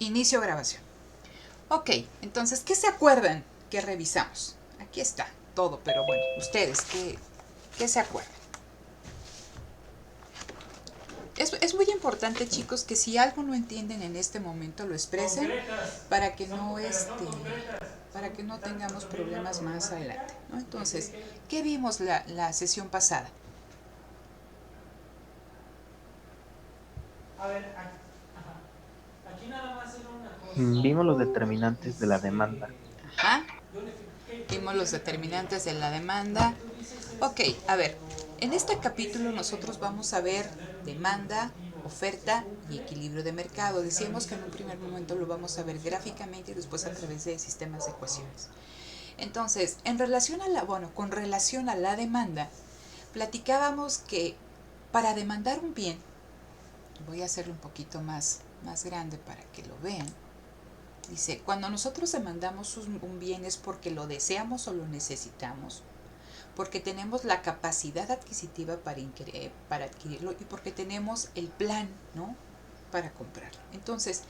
Inicio grabación. Ok, entonces, ¿qué se acuerdan que revisamos? Aquí está todo, pero bueno, ustedes, ¿qué se acuerdan? Es muy importante, chicos, que si algo no entienden en este momento lo expresen para que no para que no tengamos problemas más adelante, ¿no? Entonces, ¿qué vimos la sesión pasada? A ver, aquí nada más era una cosa. Vimos los determinantes de la demanda. Ajá, Yo le vimos qué los le cambié? determinantes de la Lo que demanda. tú dices es Ok, a ver, en esta como capítulo nosotros vamos a ver demanda, se oferta y cumple, equilibrio de mercado. Decíamos que en un primer momento lo vamos a ver gráficamente y después a través de sistemas de ecuaciones. Entonces, en relación a con relación a la demanda, platicábamos que para demandar un bien, voy a hacerlo un poquito más grande para que lo vean. Dice, cuando nosotros demandamos un bien es porque lo deseamos o lo necesitamos, porque tenemos la capacidad adquisitiva para adquirirlo y porque tenemos el plan, ¿no?, para comprarlo. Entonces,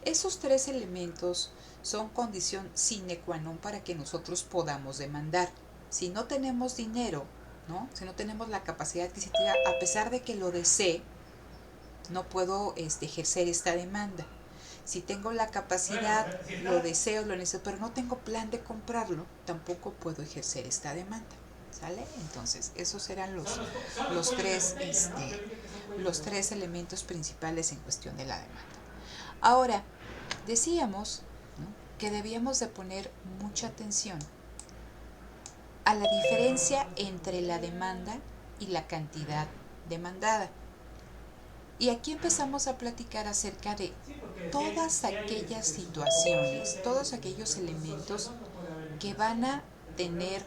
esos tres elementos son condición sine qua non para que nosotros podamos demandar. Si no tenemos dinero, ¿no?, si no tenemos la capacidad adquisitiva, a pesar de que lo desee, no puedo ejercer esta demanda. Si tengo la capacidad, lo deseo, lo necesito, pero no tengo plan de comprarlo, tampoco puedo ejercer esta demanda. ¿Sale? Entonces, esos eran los tres, los tres elementos principales en cuestión de la demanda. Ahora, decíamos, ¿no?, que debíamos de poner mucha atención a la diferencia entre la demanda y la cantidad demandada. Y aquí empezamos a platicar acerca de todas aquellas situaciones, todos aquellos elementos que van a tener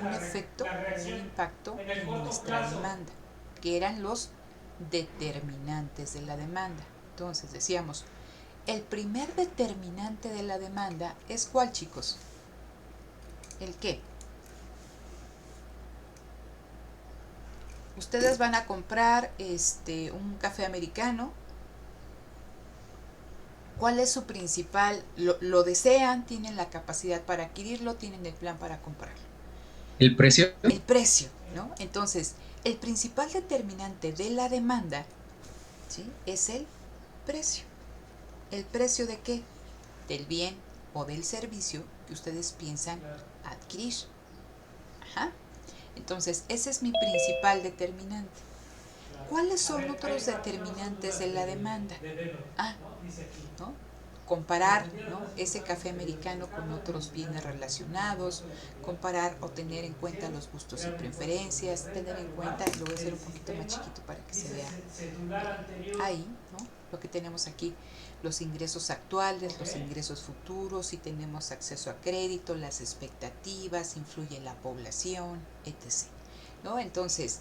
un efecto, un impacto en nuestra demanda, que eran los determinantes de la demanda. Entonces decíamos, el primer determinante de la demanda es ¿cuál, chicos? ¿El qué? Ustedes van a comprar un café americano. ¿Cuál es su principal? Lo desean, tienen la capacidad para adquirirlo, tienen el plan para comprarlo. ¿El precio? El precio, ¿no? Entonces, el principal determinante de la demanda, ¿sí?, es el precio. ¿El precio de qué? Del bien o del servicio que ustedes piensan adquirir. Ajá. Entonces, ese es mi principal determinante. ¿Cuáles son otros determinantes de la demanda? Ah, ¿no?, comparar, ¿no?, ese café americano con otros bienes relacionados, comparar o tener en cuenta los gustos y preferencias, tener en cuenta, lo voy a hacer un poquito más chiquito para que se vea ahí, ¿no?, lo que tenemos aquí, los ingresos actuales, los ingresos futuros, si tenemos acceso a crédito, las expectativas, influye la población, etc., ¿no? Entonces,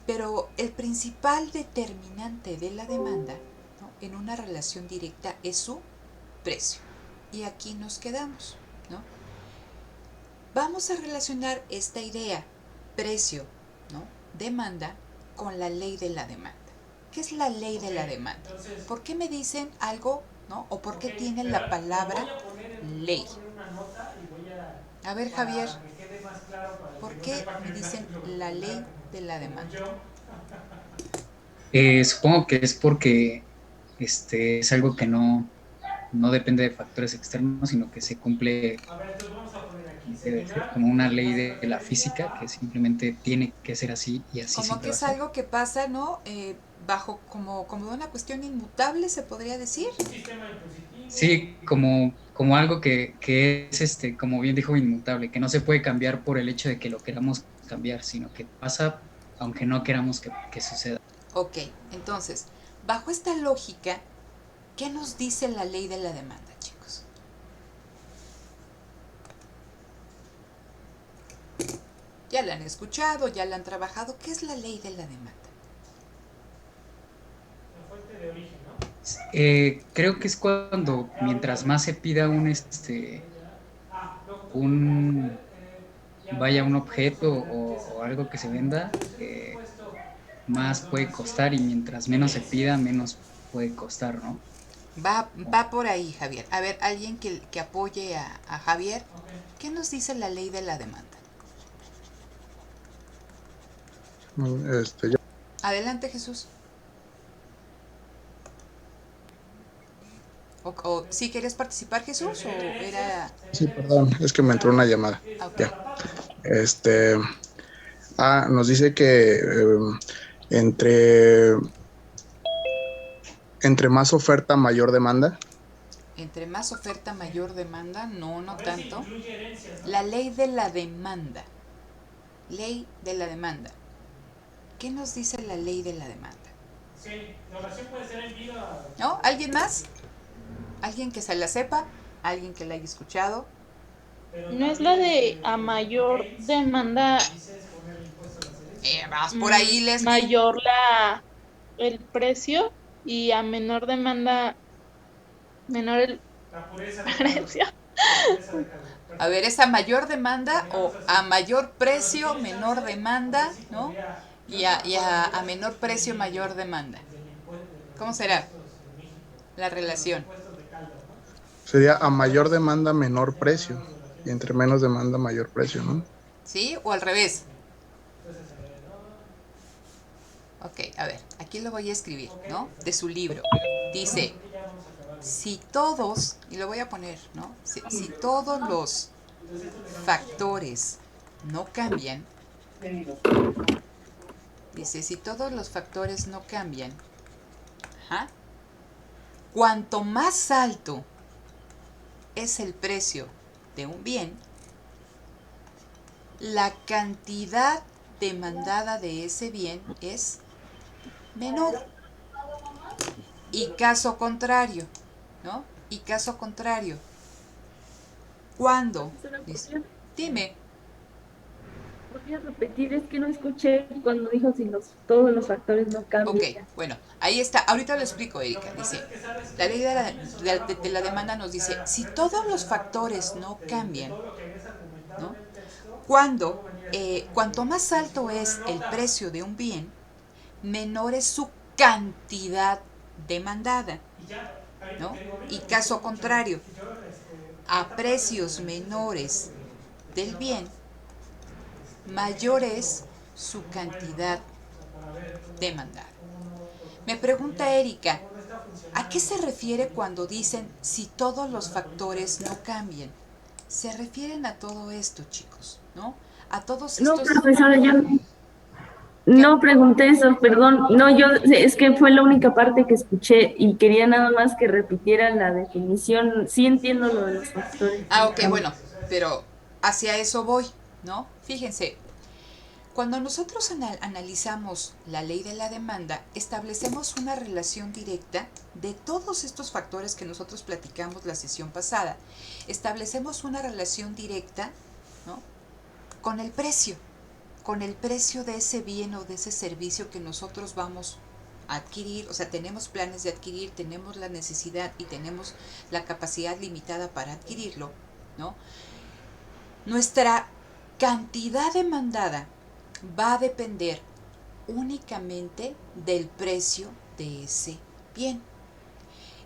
pero el principal determinante de la demanda, ¿no?, en una relación directa es su precio. Y aquí nos quedamos, ¿no? Vamos a relacionar esta idea, precio, ¿no?, demanda, con la ley de la demanda. ¿Qué es la ley de la demanda? ¿Por qué me dicen algo, ¿no?, o por qué tienen la palabra ley? A ver, Javier, ¿por qué me dicen la ley de la demanda? Supongo que es porque es algo que no depende de factores externos, sino que se cumple, A ver, entonces vamos a poner aquí, debe ser celular, como una ley vas a de la poner aquí física que A, simplemente tiene que ser así y así Como siempre que va a es ser. algo que pasa, ¿no? Bajo como una cuestión inmutable, se podría decir. un sistema impositivo, Sí, como algo que es, como bien dijo, inmutable, que no se puede cambiar por el hecho de que lo queramos cambiar, sino que pasa aunque no queramos que suceda. Ok, entonces, bajo esta lógica, ¿qué nos dice la ley de la demanda, chicos? Ya la han escuchado, ya la han trabajado. ¿Qué es la ley de la demanda? la fuente de origen, ¿no? Creo que es cuando La mientras más se pida luego un, ya vaya un hablamos un poco objeto sobre la riqueza, o ¿no? algo que se venda, Entonces, el supuesto a la más puede donación costar y mientras de menos se bienes. pida, menos puede costar, ¿no? Va por ahí, Javier. A ver, alguien que apoye a Javier. Ok. ¿Qué nos dice la ley de la demanda? Yo, Adelante, Jesús. O ¿sí querías participar, Jesús? ¿O era...? sí, perdón, es que me entró una llamada. Ah, ok. Ya. Este, nos dice que entre, entre más oferta, mayor demanda. Entre más oferta, mayor demanda. No, no A ver si tanto. incluye herencias, ¿no? La ley de la demanda. Ley de la demanda. ¿Qué nos dice la ley de la demanda? Sí, la oración puede ser en vida. ¿No? ¿Alguien más? ¿Alguien que se la sepa? ¿Alguien que la haya escuchado? Pero ¿No es la de a también, mayor Gates demanda, dice es poner el impuesto a las herencias. Vas por ahí, Leslie. mayor el precio y a menor demanda, menor La pureza la de caldo. herencia? La pureza de caldo. A ver, ¿es a mayor demanda o a mayor precio, menor demanda, ¿no? Y a menor precio, mayor demanda. ¿Cómo será la relación? Sería a mayor demanda, menor precio. Y entre menos demanda, mayor precio, ¿no? ¿Sí? ¿O al revés? Ok, a ver, aquí lo voy a escribir, ¿no? De su libro. Dice, si todos, y lo voy a poner, ¿no? Si todos los factores no cambian, dice, si todos los factores no cambian, ajá, cuanto más alto es el precio de un bien, la cantidad demandada de ese bien es menor. Y caso contrario, ¿no? Y caso contrario, ¿cuándo? Dice, dime. Podría repetir, es que no escuché cuando dijo si todos los factores no Ok, cambian. bueno, ahí está. Ahorita lo explico, Erika. Dice, la ley de la demanda nos dice, si todos los factores no cambian, ¿no? Cuanto más alto es el precio de un bien, menor es su cantidad demandada, ¿no? Y caso contrario, a precios menores del bien, mayor es su cantidad demandada. Me pregunta Erika, ¿a qué se refiere cuando dicen si todos los factores no cambian? Se refieren a todo esto, chicos, ¿no? A todos No, estos... profesora, yo no pregunté eso, perdón. No, es que fue la única parte que escuché y quería nada más que repitieran la definición. Sí entiendo lo de los factores. Ok, bueno, pero hacia eso voy, ¿no? Fíjense, cuando nosotros analizamos la ley de la demanda, establecemos una relación directa de todos estos factores que nosotros platicamos la sesión pasada. Establecemos una relación directa, ¿no? Con el precio de ese bien o de ese servicio que nosotros vamos a adquirir. O sea, tenemos planes de adquirir, tenemos la necesidad y tenemos la capacidad limitada para adquirirlo, ¿no? Nuestra cantidad demandada va a depender únicamente del precio de ese bien.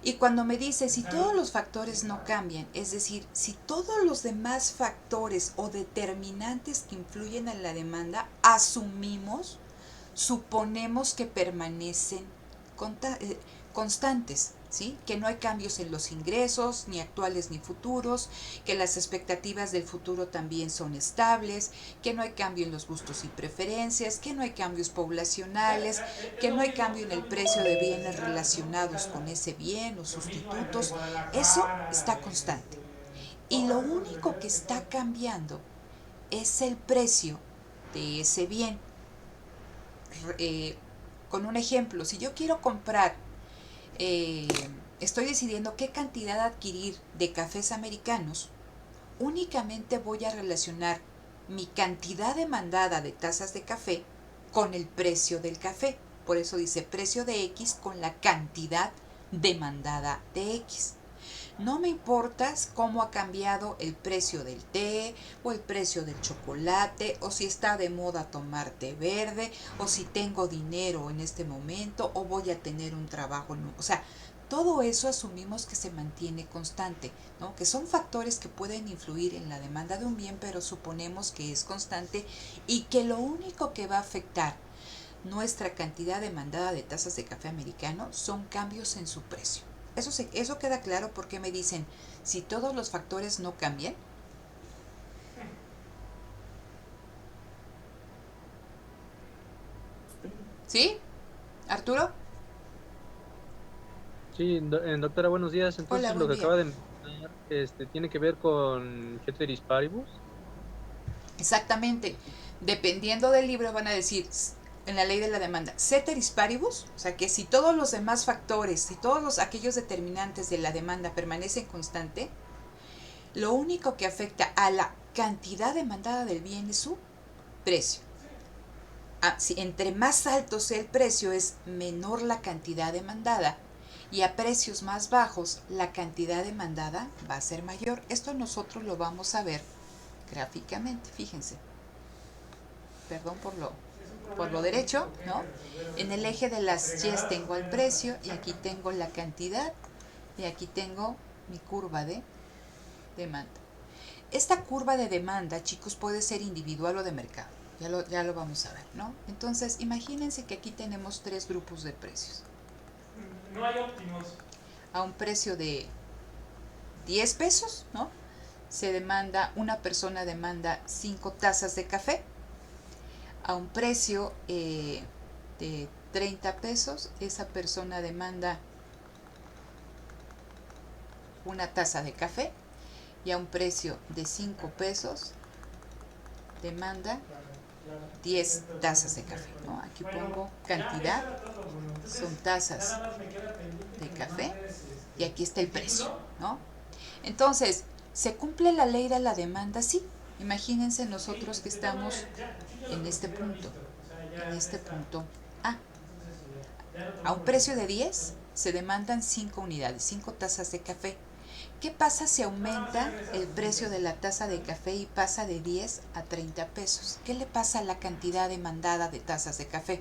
Y cuando me dice si todos los factores no cambian, es decir, si todos los demás factores o determinantes que influyen en la demanda suponemos que permanecen constantes, ¿sí? Que no hay cambios en los ingresos, ni actuales ni futuros, que las expectativas del futuro también son estables, que no hay cambio en los gustos y preferencias, que no hay cambios poblacionales, que no hay cambio en el precio de bienes relacionados con ese bien o sustitutos. Eso está constante. Y lo único que está cambiando es el precio de ese bien. Con un ejemplo, si yo quiero comprar, estoy decidiendo qué cantidad adquirir de cafés americanos, únicamente voy a relacionar mi cantidad demandada de tazas de café con el precio del café. Por eso dice precio de X con la cantidad demandada de X. No me importa cómo ha cambiado el precio del té o el precio del chocolate, o si está de moda tomar té verde, o si tengo dinero en este momento o voy a tener un trabajo nuevo. O sea, todo eso asumimos que se mantiene constante, ¿no? Que son factores que pueden influir en la demanda de un bien, pero suponemos que es constante y que lo único que va a afectar nuestra cantidad demandada de tazas de café americano son cambios en su precio. Eso queda claro porque me dicen, si todos los factores no cambian. ¿Sí? ¿Arturo? Sí, doctora, buenos días. Entonces, Hola, lo buen que acaba de mencionar tiene que ver con Ceteris Paribus. Exactamente. Dependiendo del libro van a decir, en la ley de la demanda, ceteris paribus, o sea que si todos los demás factores, si todos aquellos determinantes de la demanda permanecen constante, lo único que afecta a la cantidad demandada del bien es su precio. Si entre más alto sea el precio es menor la cantidad demandada, y a precios más bajos la cantidad demandada va a ser mayor. Esto nosotros lo vamos a ver gráficamente, fíjense. Perdón por lo derecho, ¿no? En el eje de las Y's tengo el precio y aquí tengo la cantidad y aquí tengo mi curva de demanda. Esta curva de demanda, chicos, puede ser individual o de mercado. Ya lo vamos a ver, ¿no? Entonces, imagínense que aquí tenemos 3 grupos de precios. No hay óptimos. A un precio de 10 pesos, ¿no? Una persona demanda 5 tazas de café. A un precio de 30 pesos, esa persona demanda una taza de café. Y a un precio de 5 pesos, demanda 10 tazas de café, ¿no? Aquí pongo cantidad, son tazas de café y aquí está el precio, ¿no? Entonces, ¿se cumple la ley de la demanda? Sí. Imagínense nosotros que estamos en este punto A. A un precio de 10 se demandan 5 unidades, 5 tazas de café. ¿Qué pasa si aumenta el precio de la taza de café y pasa de 10 a 30 pesos? ¿Qué le pasa a la cantidad demandada de tazas de café?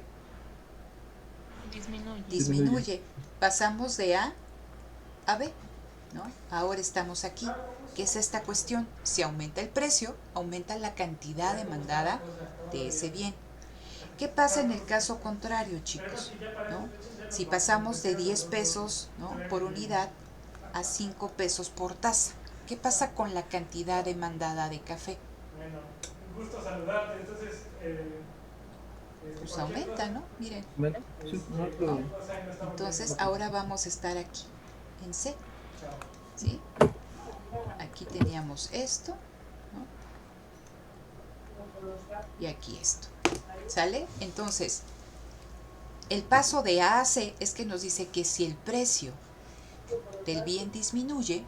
Disminuye. Pasamos de A a B, ¿no? Ahora estamos aquí. ¿Qué es esta cuestión? Si aumenta el precio, aumenta la cantidad demandada de ese bien. ¿Qué pasa en el caso contrario, chicos? ¿No? Si pasamos de 10 pesos, ¿no?, por unidad a 5 pesos por taza, ¿qué pasa con la cantidad demandada de café? Bueno, un gusto saludarte. Entonces, pues aumenta, ¿no? Miren. Sí, no hay problema. Entonces, ahora vamos a estar aquí, en C. ¿Sí? Aquí teníamos esto, ¿no? Y aquí esto. ¿Sale? Entonces, el paso de A a C es que nos dice que si el precio del bien disminuye,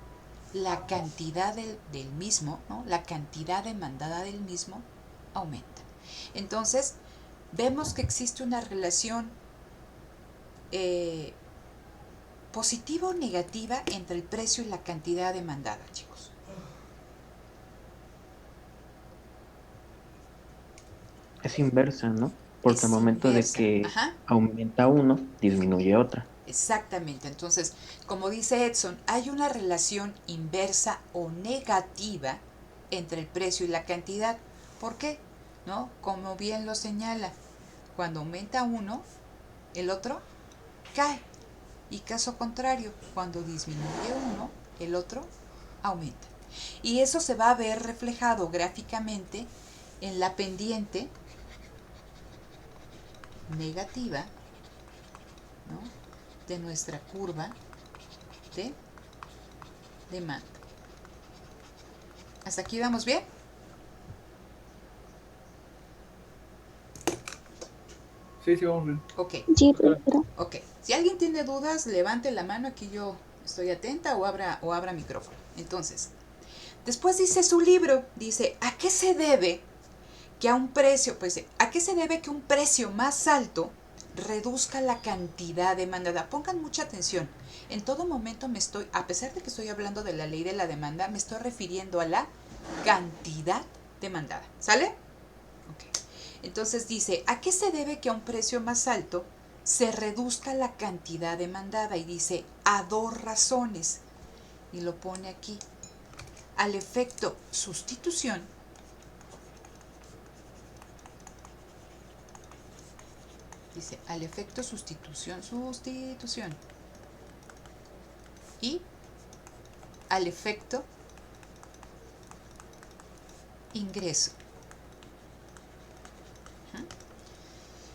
la cantidad del mismo, ¿no?, la cantidad demandada del mismo aumenta. Entonces, vemos que existe una relación positiva o negativa entre el precio y la cantidad demandada, chicos. Es inversa, ¿no? Porque Es al momento inversa. de que Ajá. aumenta uno, disminuye otra. Exactamente. Entonces, como dice Edson, hay una relación inversa o negativa entre el precio y la cantidad. ¿Por qué? ¿No? Como bien lo señala, cuando aumenta uno, el otro cae. Y caso contrario, cuando disminuye uno, el otro aumenta. Y eso se va a ver reflejado gráficamente en la pendiente negativa, ¿no?, de nuestra curva de demanda. ¿Hasta aquí vamos bien? Sí, vamos bien. Ok. Sí, profesora. Ok. Si alguien tiene dudas, levante la mano, aquí yo estoy atenta, o abra micrófono. Entonces, después dice su libro, dice, ¿a qué se debe que a un precio, ¿a qué se debe que un precio más alto reduzca la cantidad demandada? Pongan mucha atención. En todo momento a pesar de que estoy hablando de la ley de la demanda, me estoy refiriendo a la cantidad demandada. ¿Sale? Ok. Entonces dice, ¿a qué se debe que a un precio más alto se reduzca la cantidad demandada, y dice a 2 razones, y lo pone aquí. Al efecto sustitución, dice al efecto sustitución, y al efecto ingreso.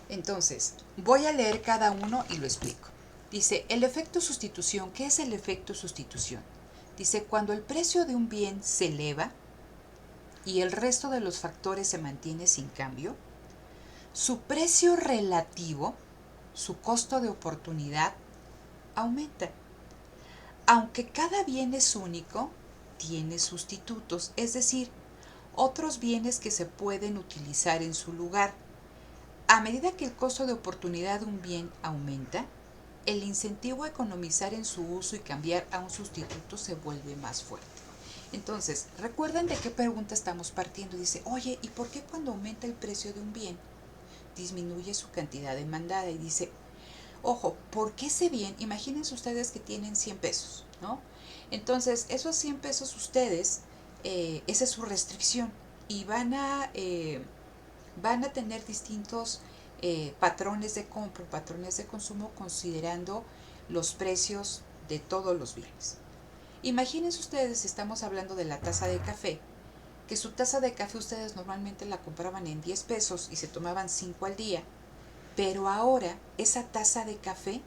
Entonces, voy a leer cada uno y lo explico. Dice, el efecto sustitución. ¿Qué es el efecto sustitución? Dice, cuando el precio de un bien se eleva y el resto de los factores se mantiene sin cambio, su precio relativo, su costo de oportunidad, aumenta. Aunque cada bien es único, tiene sustitutos, es decir, otros bienes que se pueden utilizar en su lugar. A medida que el costo de oportunidad de un bien aumenta, el incentivo a economizar en su uso y cambiar a un sustituto se vuelve más fuerte. Entonces, recuerden de qué pregunta estamos partiendo. Dice, oye, ¿y por qué cuando aumenta el precio de un bien disminuye su cantidad demandada? Y dice, ojo, porque ese bien, imagínense ustedes que tienen 100 pesos, ¿no? Entonces, esos 100 pesos ustedes, esa es su restricción, y van a tener distintos patrones de compra, patrones de consumo, considerando los precios de todos los bienes. Imagínense ustedes, estamos hablando de la taza de café, que su taza de café ustedes normalmente la compraban en 10 pesos y se tomaban 5 al día, pero ahora esa taza de café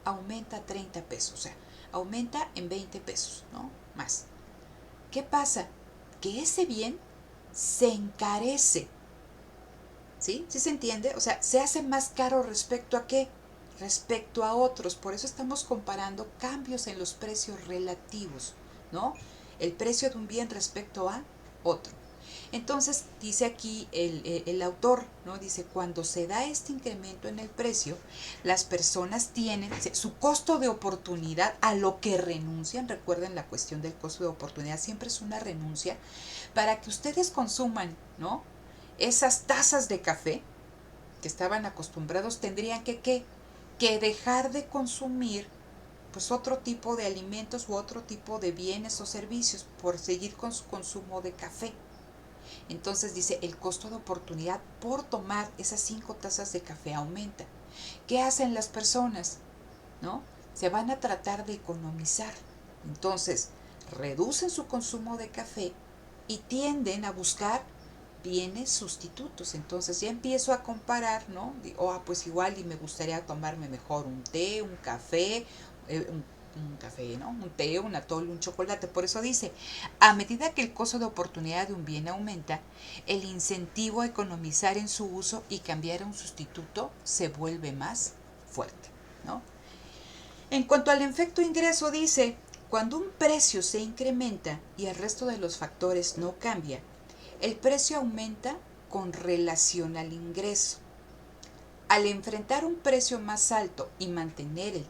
aumenta a 30 pesos, o sea, aumenta en 20 pesos, ¿no? Más. ¿Qué pasa? Que ese bien se encarece. ¿Sí? ¿Sí se entiende? O sea, se hace más caro respecto a qué? Respecto a otros. Por eso estamos comparando cambios en los precios relativos, ¿no? El precio de un bien respecto a otro. Entonces, dice aquí el autor, ¿no? Dice, cuando se da este incremento en el precio, las personas tienen su costo de oportunidad a lo que renuncian. Recuerden, la cuestión del costo de oportunidad siempre es una renuncia para que ustedes consuman, ¿no? Esas tazas de café que estaban acostumbrados, tendrían que dejar de consumir pues otro tipo de alimentos u otro tipo de bienes o servicios por seguir con su consumo de café. Entonces dice, el costo de oportunidad por tomar esas 5 tazas de café aumenta. ¿Qué hacen las personas? ¿No? Se van a tratar de economizar. Entonces, reducen su consumo de café y tienden a buscar bienes sustitutos. Entonces ya empiezo a comparar, ¿no? Pues igual y me gustaría tomarme mejor un té, un café, un café, ¿no? Un té, un atole, un chocolate. Por eso dice, a medida que el costo de oportunidad de un bien aumenta, el incentivo a economizar en su uso y cambiar a un sustituto se vuelve más fuerte, ¿no? En cuanto al efecto ingreso, dice, cuando un precio se incrementa y el resto de los factores no cambia, el precio aumenta con relación al ingreso. Al enfrentar un precio más alto y mantener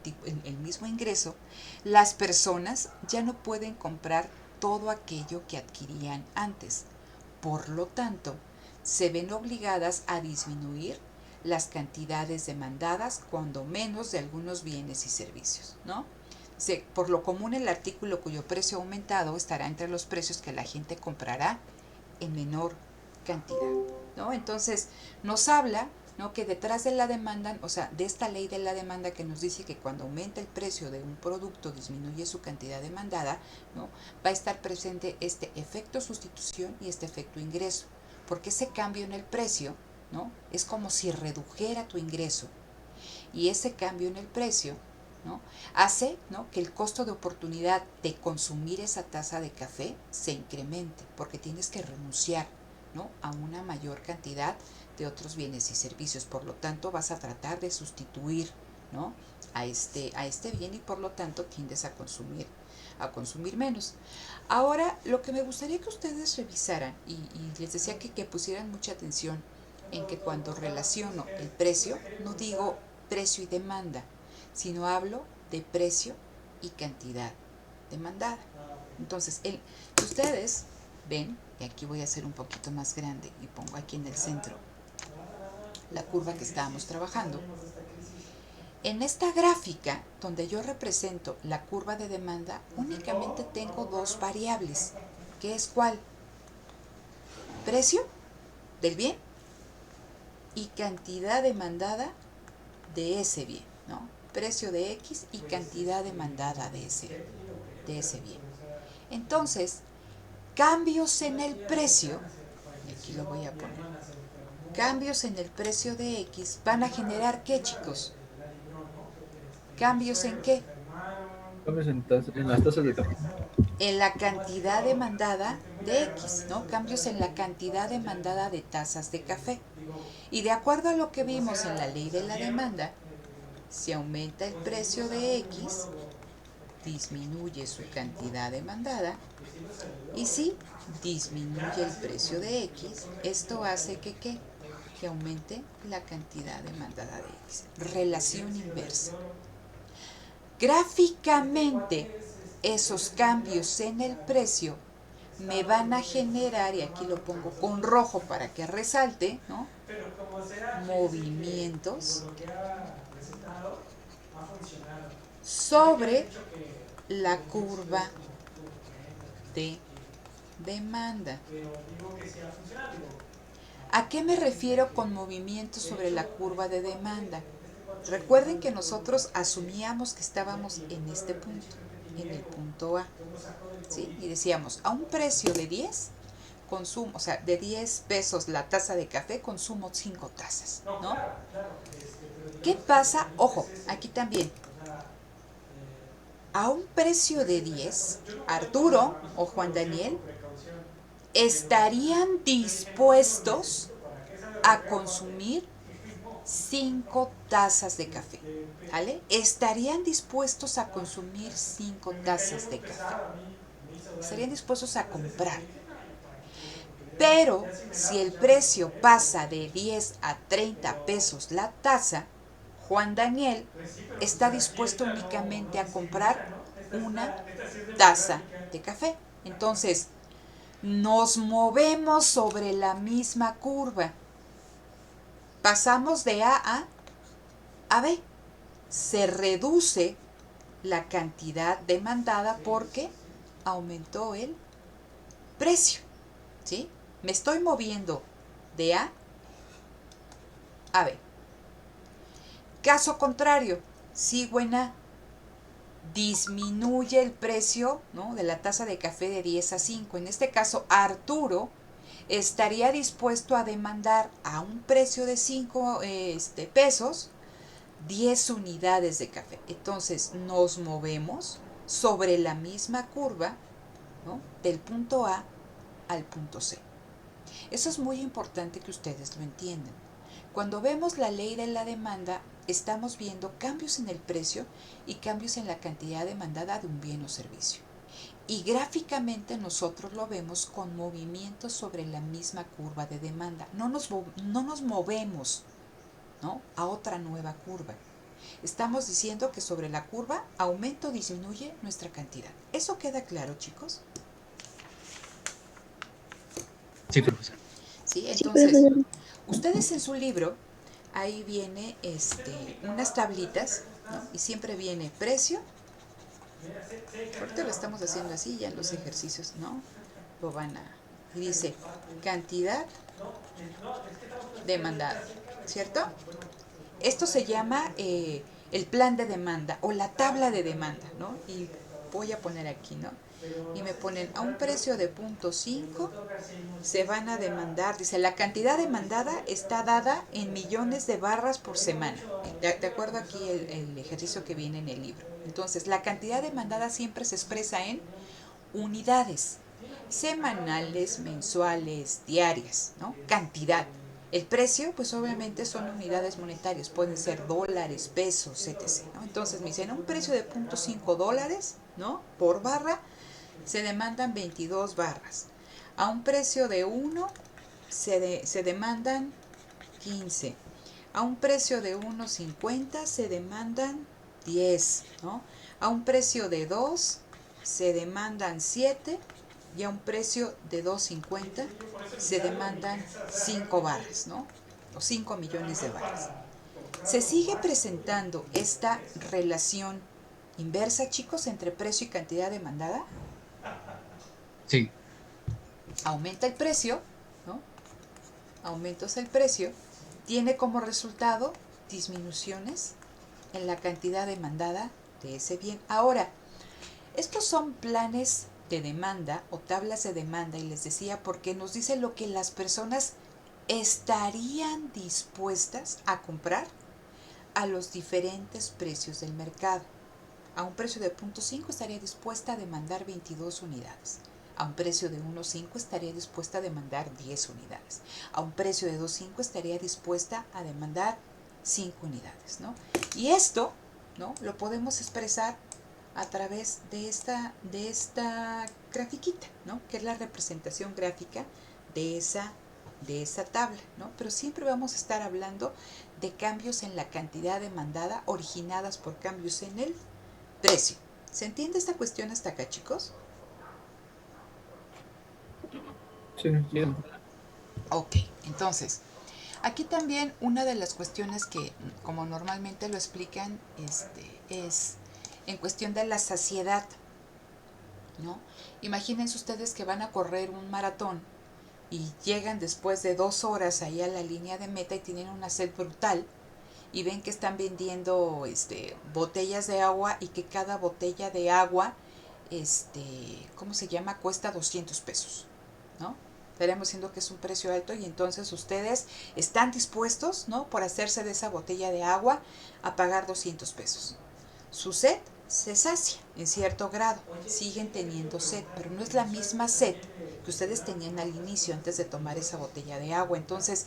el mismo ingreso, las personas ya no pueden comprar todo aquello que adquirían antes. Por lo tanto, se ven obligadas a disminuir las cantidades demandadas, cuando menos, de algunos bienes y servicios, ¿no? Por lo común, el artículo cuyo precio ha aumentado estará entre los precios que la gente comprará en menor cantidad, ¿no? Entonces, nos habla, ¿no?, que detrás de la demanda, o sea, de esta ley de la demanda que nos dice que cuando aumenta el precio de un producto disminuye su cantidad demandada, ¿no?, va a estar presente este efecto sustitución y este efecto ingreso, porque ese cambio en el precio, ¿no?, es como si redujera tu ingreso, y ese cambio en el precio, ¿no?, hace, ¿no?, que el costo de oportunidad de consumir esa taza de café se incremente, porque tienes que renunciar, ¿no?, a una mayor cantidad de otros bienes y servicios. Por lo tanto, vas a tratar de sustituir, ¿no?, a este bien, y por lo tanto tiendes a consumir menos. Ahora, lo que me gustaría que ustedes revisaran, y les decía que pusieran mucha atención en que cuando relaciono el precio, no digo precio y demanda, sino hablo de precio y cantidad demandada. Entonces, ustedes ven, y aquí voy a hacer un poquito más grande y pongo aquí en el centro la curva que estábamos trabajando. En esta gráfica, donde yo represento la curva de demanda, únicamente tengo dos variables, que es ¿cuál? Precio del bien y cantidad demandada de ese bien, ¿no? Precio de X y cantidad demandada de ese bien. Entonces, cambios en el precio, y aquí lo voy a poner, cambios en el precio de X van a generar ¿qué, chicos? ¿Cambios en qué? Cambios en las tasas de café. En la cantidad demandada de X, ¿no? Cambios en la cantidad demandada de tazas de café. Y de acuerdo a lo que vimos en la ley de la demanda, si aumenta el precio de X, disminuye su cantidad demandada, y si disminuye el precio de X, esto hace que ¿qué? Que aumente la cantidad demandada de X. Relación inversa. Gráficamente, esos cambios en el precio me van a generar, y aquí lo pongo con rojo para que resalte, ¿no? Movimientos sobre la curva de demanda. ¿A qué me refiero con movimientos sobre la curva de demanda? Recuerden que nosotros asumíamos que estábamos en este punto, en el punto A, ¿sí? Y decíamos, a un precio de 10, consumo, o sea, de 10 pesos la taza de café, consumo 5 tazas, ¿no? ¿Qué pasa? Ojo, aquí también. A un precio de 10, Arturo o Juan Daniel estarían dispuestos a consumir 5 tazas de café, ¿vale? Estarían dispuestos a consumir 5 tazas de café. Estarían dispuestos a comprar. Pero si el precio pasa de 10 a 30 pesos la taza, Juan Daniel está dispuesto únicamente a comprar una taza de café. Entonces, nos movemos sobre la misma curva. Pasamos de A a B. Se reduce la cantidad demandada porque aumentó el precio, ¿sí? Me estoy moviendo de A a B. Caso contrario, sigo en A. Disminuye el precio, ¿no?, de la taza de café de 10 a 5. En este caso, Arturo estaría dispuesto a demandar a un precio de 5 pesos 10 unidades de café. Entonces nos movemos sobre la misma curva, ¿no?, del punto A al punto C. Eso es muy importante que ustedes lo entiendan. Cuando vemos la ley de la demanda, estamos viendo cambios en el precio y cambios en la cantidad demandada de un bien o servicio. Y gráficamente nosotros lo vemos con movimientos sobre la misma curva de demanda. No nos movemos, ¿no?, a otra nueva curva. Estamos diciendo que sobre la curva aumenta o disminuye nuestra cantidad. ¿Eso queda claro, chicos? Sí, profesor. Sí, entonces, ustedes en su libro, ahí viene unas tablitas, ¿no?, y siempre viene precio. Ahorita lo estamos haciendo así, ya en los ejercicios, ¿no? Lo van a... Y dice, cantidad demandada, ¿cierto? Esto se llama el plan de demanda o la tabla de demanda, ¿no? Y voy a poner aquí, ¿no? Y me ponen a un precio de 0.5 se van a demandar, dice, la cantidad demandada está dada en millones de barras por semana. De acuerdo aquí el ejercicio que viene en el libro. Entonces, la cantidad demandada siempre se expresa en unidades, semanales, mensuales, diarias, ¿no? Cantidad. El precio, pues obviamente son unidades monetarias, pueden ser dólares, pesos, etc., ¿no? Entonces me dicen, a un precio de 0.5 dólares, ¿no?, por barra, se demandan 22 barras. A un precio de 1 se demandan 15. A un precio de 1.50 se demandan 10, ¿no? A un precio de 2 se demandan 7 y a un precio de 2.50 se demandan 5 barras, ¿no? O 5 millones de barras. Se sigue presentando esta relación inversa, chicos, entre precio y cantidad demandada. Sí. Aumenta el precio, ¿no? Aumentas el precio, tiene como resultado disminuciones en la cantidad demandada de ese bien. Ahora, estos son planes de demanda o tablas de demanda, y les decía porque nos dice lo que las personas estarían dispuestas a comprar a los diferentes precios del mercado. A un precio de 0.5 estaría dispuesta a demandar 22 unidades. A un precio de 1.5 estaría dispuesta a demandar 10 unidades. A un precio de 2.5 estaría dispuesta a demandar 5 unidades, ¿no? Y esto, ¿no?, lo podemos expresar a través de esta grafiquita, ¿no?, que es la representación gráfica de esa tabla, ¿no? Pero siempre vamos a estar hablando de cambios en la cantidad demandada originadas por cambios en el precio. ¿Se entiende esta cuestión hasta acá, chicos? Sí, sí. Ok, entonces, aquí también una de las cuestiones que, como normalmente lo explican, es en cuestión de la saciedad, ¿no? Imagínense ustedes que van a correr un maratón y llegan después de 2 horas ahí a la línea de meta y tienen una sed brutal y ven que están vendiendo botellas de agua y que cada botella de agua, ¿cómo se llama?, cuesta 200 pesos, ¿no? Estaremos diciendo que es un precio alto, y entonces ustedes están dispuestos, ¿no?, por hacerse de esa botella de agua a pagar 200 pesos. Su sed se sacia en cierto grado, siguen teniendo sed, pero no es la misma sed que ustedes tenían al inicio antes de tomar esa botella de agua. Entonces,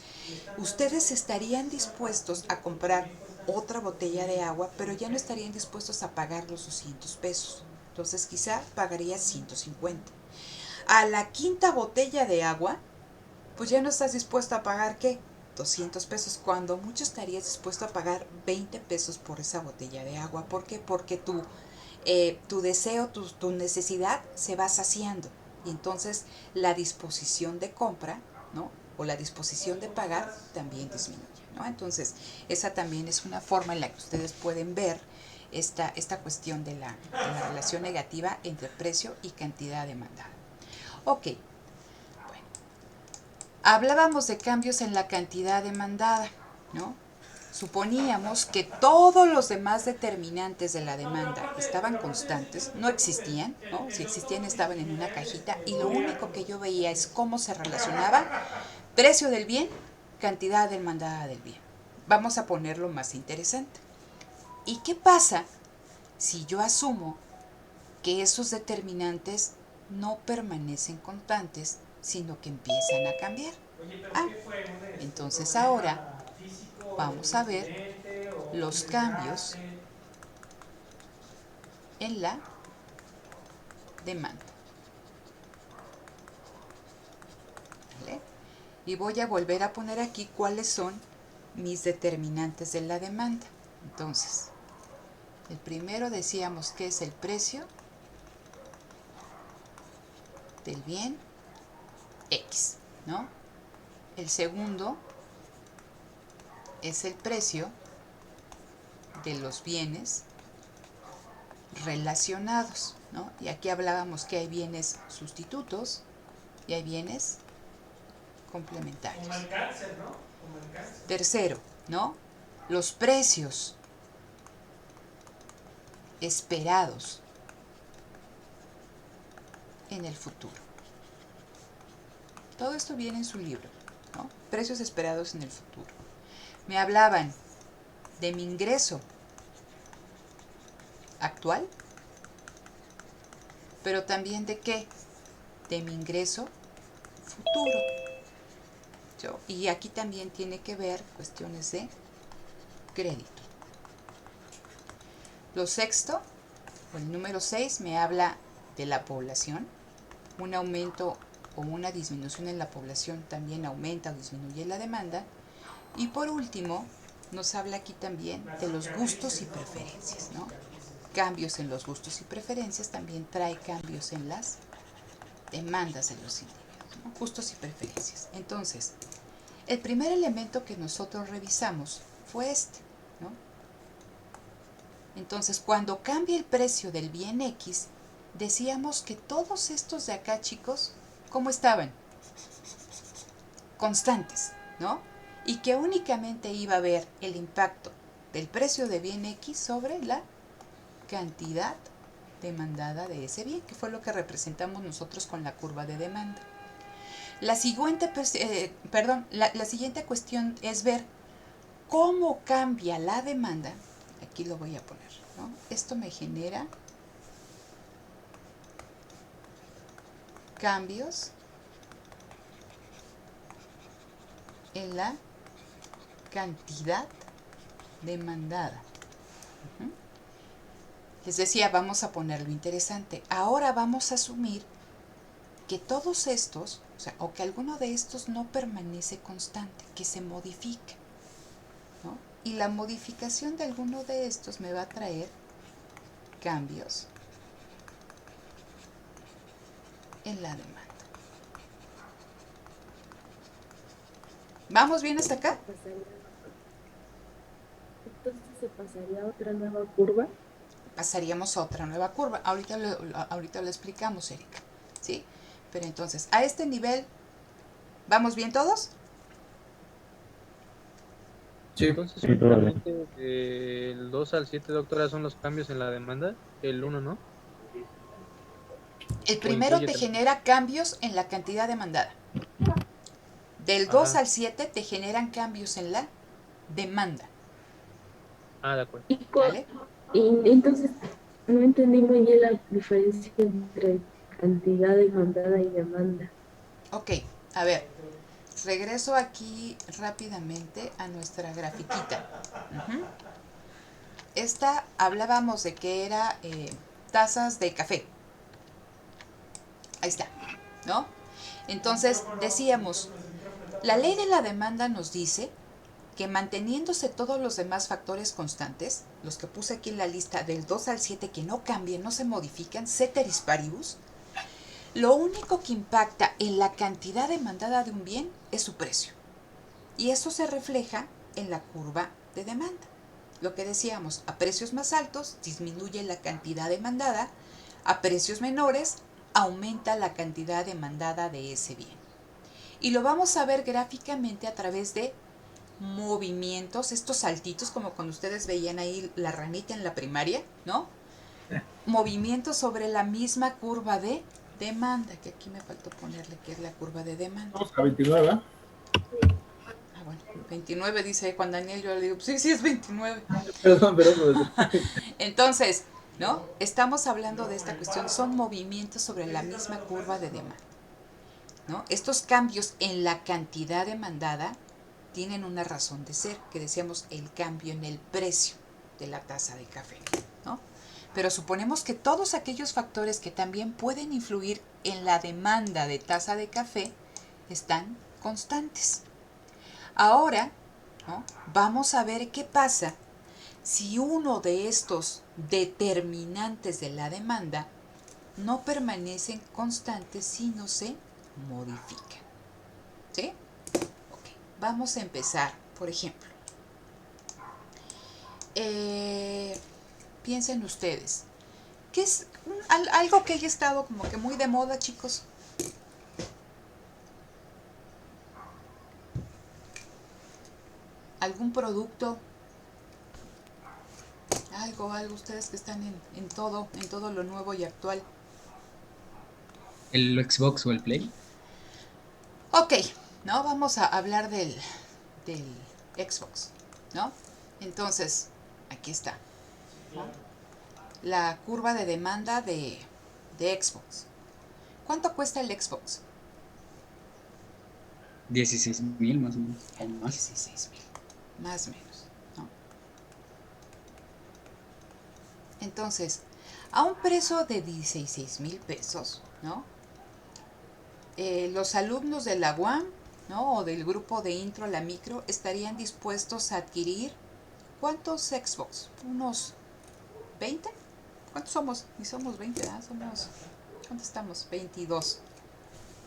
ustedes estarían dispuestos a comprar otra botella de agua, pero ya no estarían dispuestos a pagar los 200 pesos. Entonces, quizá pagaría 150. A la quinta botella de agua, pues ya no estás dispuesto a pagar, ¿qué?, 200 pesos, cuando mucho estarías dispuesto a pagar 20 pesos por esa botella de agua. ¿Por qué? Porque tu deseo, tu necesidad se va saciando, y entonces la disposición de compra, ¿no?, o la disposición de pagar también disminuye, ¿no? Entonces, esa también es una forma en la que ustedes pueden ver esta cuestión de la relación negativa entre precio y cantidad demandada. Ok, bueno, hablábamos de cambios en la cantidad demandada, ¿no? Suponíamos que todos los demás determinantes de la demanda estaban constantes, no existían, ¿no? Si existían estaban en una cajita, y lo único que yo veía es cómo se relacionaba precio del bien, cantidad demandada del bien. Vamos a ponerlo más interesante. ¿Y qué pasa si yo asumo que esos determinantes no permanecen constantes, sino que empiezan a cambiar? Entonces ahora vamos a ver los cambios en la demanda. ¿Vale? Y voy a volver a poner aquí cuáles son mis determinantes de la demanda. Entonces, el primero decíamos que es el precio del bien X, ¿no? El segundo es el precio de los bienes relacionados, ¿no? Y aquí hablábamos que hay bienes sustitutos y hay bienes complementarios. Como el cáncer, ¿no? Como el cáncer. Tercero, ¿no?, los precios esperados en el futuro. Todo esto viene en su libro, ¿no? Precios esperados en el futuro. Me hablaban de mi ingreso actual, pero también de qué, de mi ingreso futuro. Y aquí también tiene que ver cuestiones de crédito. Lo sexto, o el número 6, me habla de la población. Un aumento o una disminución en la población también aumenta o disminuye la demanda. Y por último, nos habla aquí también de los gustos y preferencias, ¿no? Cambios en los gustos y preferencias también trae cambios en las demandas de los individuos, ¿no? Gustos y preferencias. Entonces, el primer elemento que nosotros revisamos fue este, ¿no? Entonces, cuando cambia el precio del bien X, decíamos que todos estos de acá, chicos, ¿cómo estaban? Constantes, ¿no? Y que únicamente iba a haber el impacto del precio de bien X sobre la cantidad demandada de ese bien, que fue lo que representamos nosotros con la curva de demanda. La siguiente, la siguiente cuestión es ver cómo cambia la demanda. Aquí lo voy a poner, ¿no? Esto me genera cambios en la cantidad demandada. Les decía, vamos a ponerlo interesante. Ahora vamos a asumir que todos estos, o que alguno de estos no permanece constante, que se modifica, ¿no? Y la modificación de alguno de estos me va a traer cambios en la demanda. ¿Vamos bien hasta acá? Entonces se pasaría a otra nueva curva. Pasaríamos a otra nueva curva. Ahorita lo explicamos, Erika, ¿sí? Pero entonces, a este nivel, ¿vamos bien todos? Sí. Entonces, únicamente el 2 al 7, doctora, son los cambios en la demanda. El 1, ¿no? El primero te genera cambios en la cantidad demandada. Del 2 al 7 te generan cambios en la demanda. Ah, de acuerdo. ¿Vale? Y entonces no entendí muy bien la diferencia entre cantidad demandada y demanda. Ok, a ver, regreso aquí rápidamente a nuestra grafiquita. Esta hablábamos de que era tazas de café. Ahí está, ¿no? Entonces decíamos, la ley de la demanda nos dice que manteniéndose todos los demás factores constantes, los que puse aquí en la lista del 2 al 7 que no cambian, no se modifican, ceteris paribus, lo único que impacta en la cantidad demandada de un bien es su precio. Y eso se refleja en la curva de demanda. Lo que decíamos, a precios más altos disminuye la cantidad demandada, a precios menores aumenta la cantidad demandada de ese bien. Y lo vamos a ver gráficamente a través de movimientos, estos saltitos, como cuando ustedes veían ahí la ranita en la primaria, ¿no? Movimientos sobre la misma curva de demanda, que aquí me faltó ponerle que es la curva de demanda. Vamos a 29, ¿eh? Ah, bueno, 29 dice Juan Daniel, yo le digo, sí, sí es 29. Perdón. Entonces, ¿no? Estamos hablando de esta cuestión, son movimientos sobre la misma curva de demanda, ¿no? Estos cambios en la cantidad demandada tienen una razón de ser, que decíamos el cambio en el precio de la taza de café, ¿no? Pero suponemos que todos aquellos factores que también pueden influir en la demanda de taza de café están constantes. Ahora, ¿no? Vamos a ver qué pasa si uno de estos determinantes de la demanda no permanecen constantes, sino se modifican. ¿Sí? Ok, vamos a empezar, por ejemplo. Piensen ustedes, ¿qué es algo que haya estado como que muy de moda, chicos? ¿Algún producto? Algo, ustedes que están en todo lo nuevo y actual. ¿El Xbox o el Play? Ok, ¿no? Vamos a hablar del Xbox, ¿no? Entonces, aquí está, ¿no? La curva de demanda de Xbox. ¿Cuánto cuesta el Xbox? 16,000 más o menos. 16,000, más o menos, ¿no? Entonces, a un precio de 16,000 pesos, ¿no? Los alumnos de la UAM, ¿no? O del grupo de intro a la micro estarían dispuestos a adquirir ¿cuántos Xbox? ¿Unos 20? ¿Cuántos somos? Ni somos 20, ¿verdad? ¿Cuántos estamos? 22.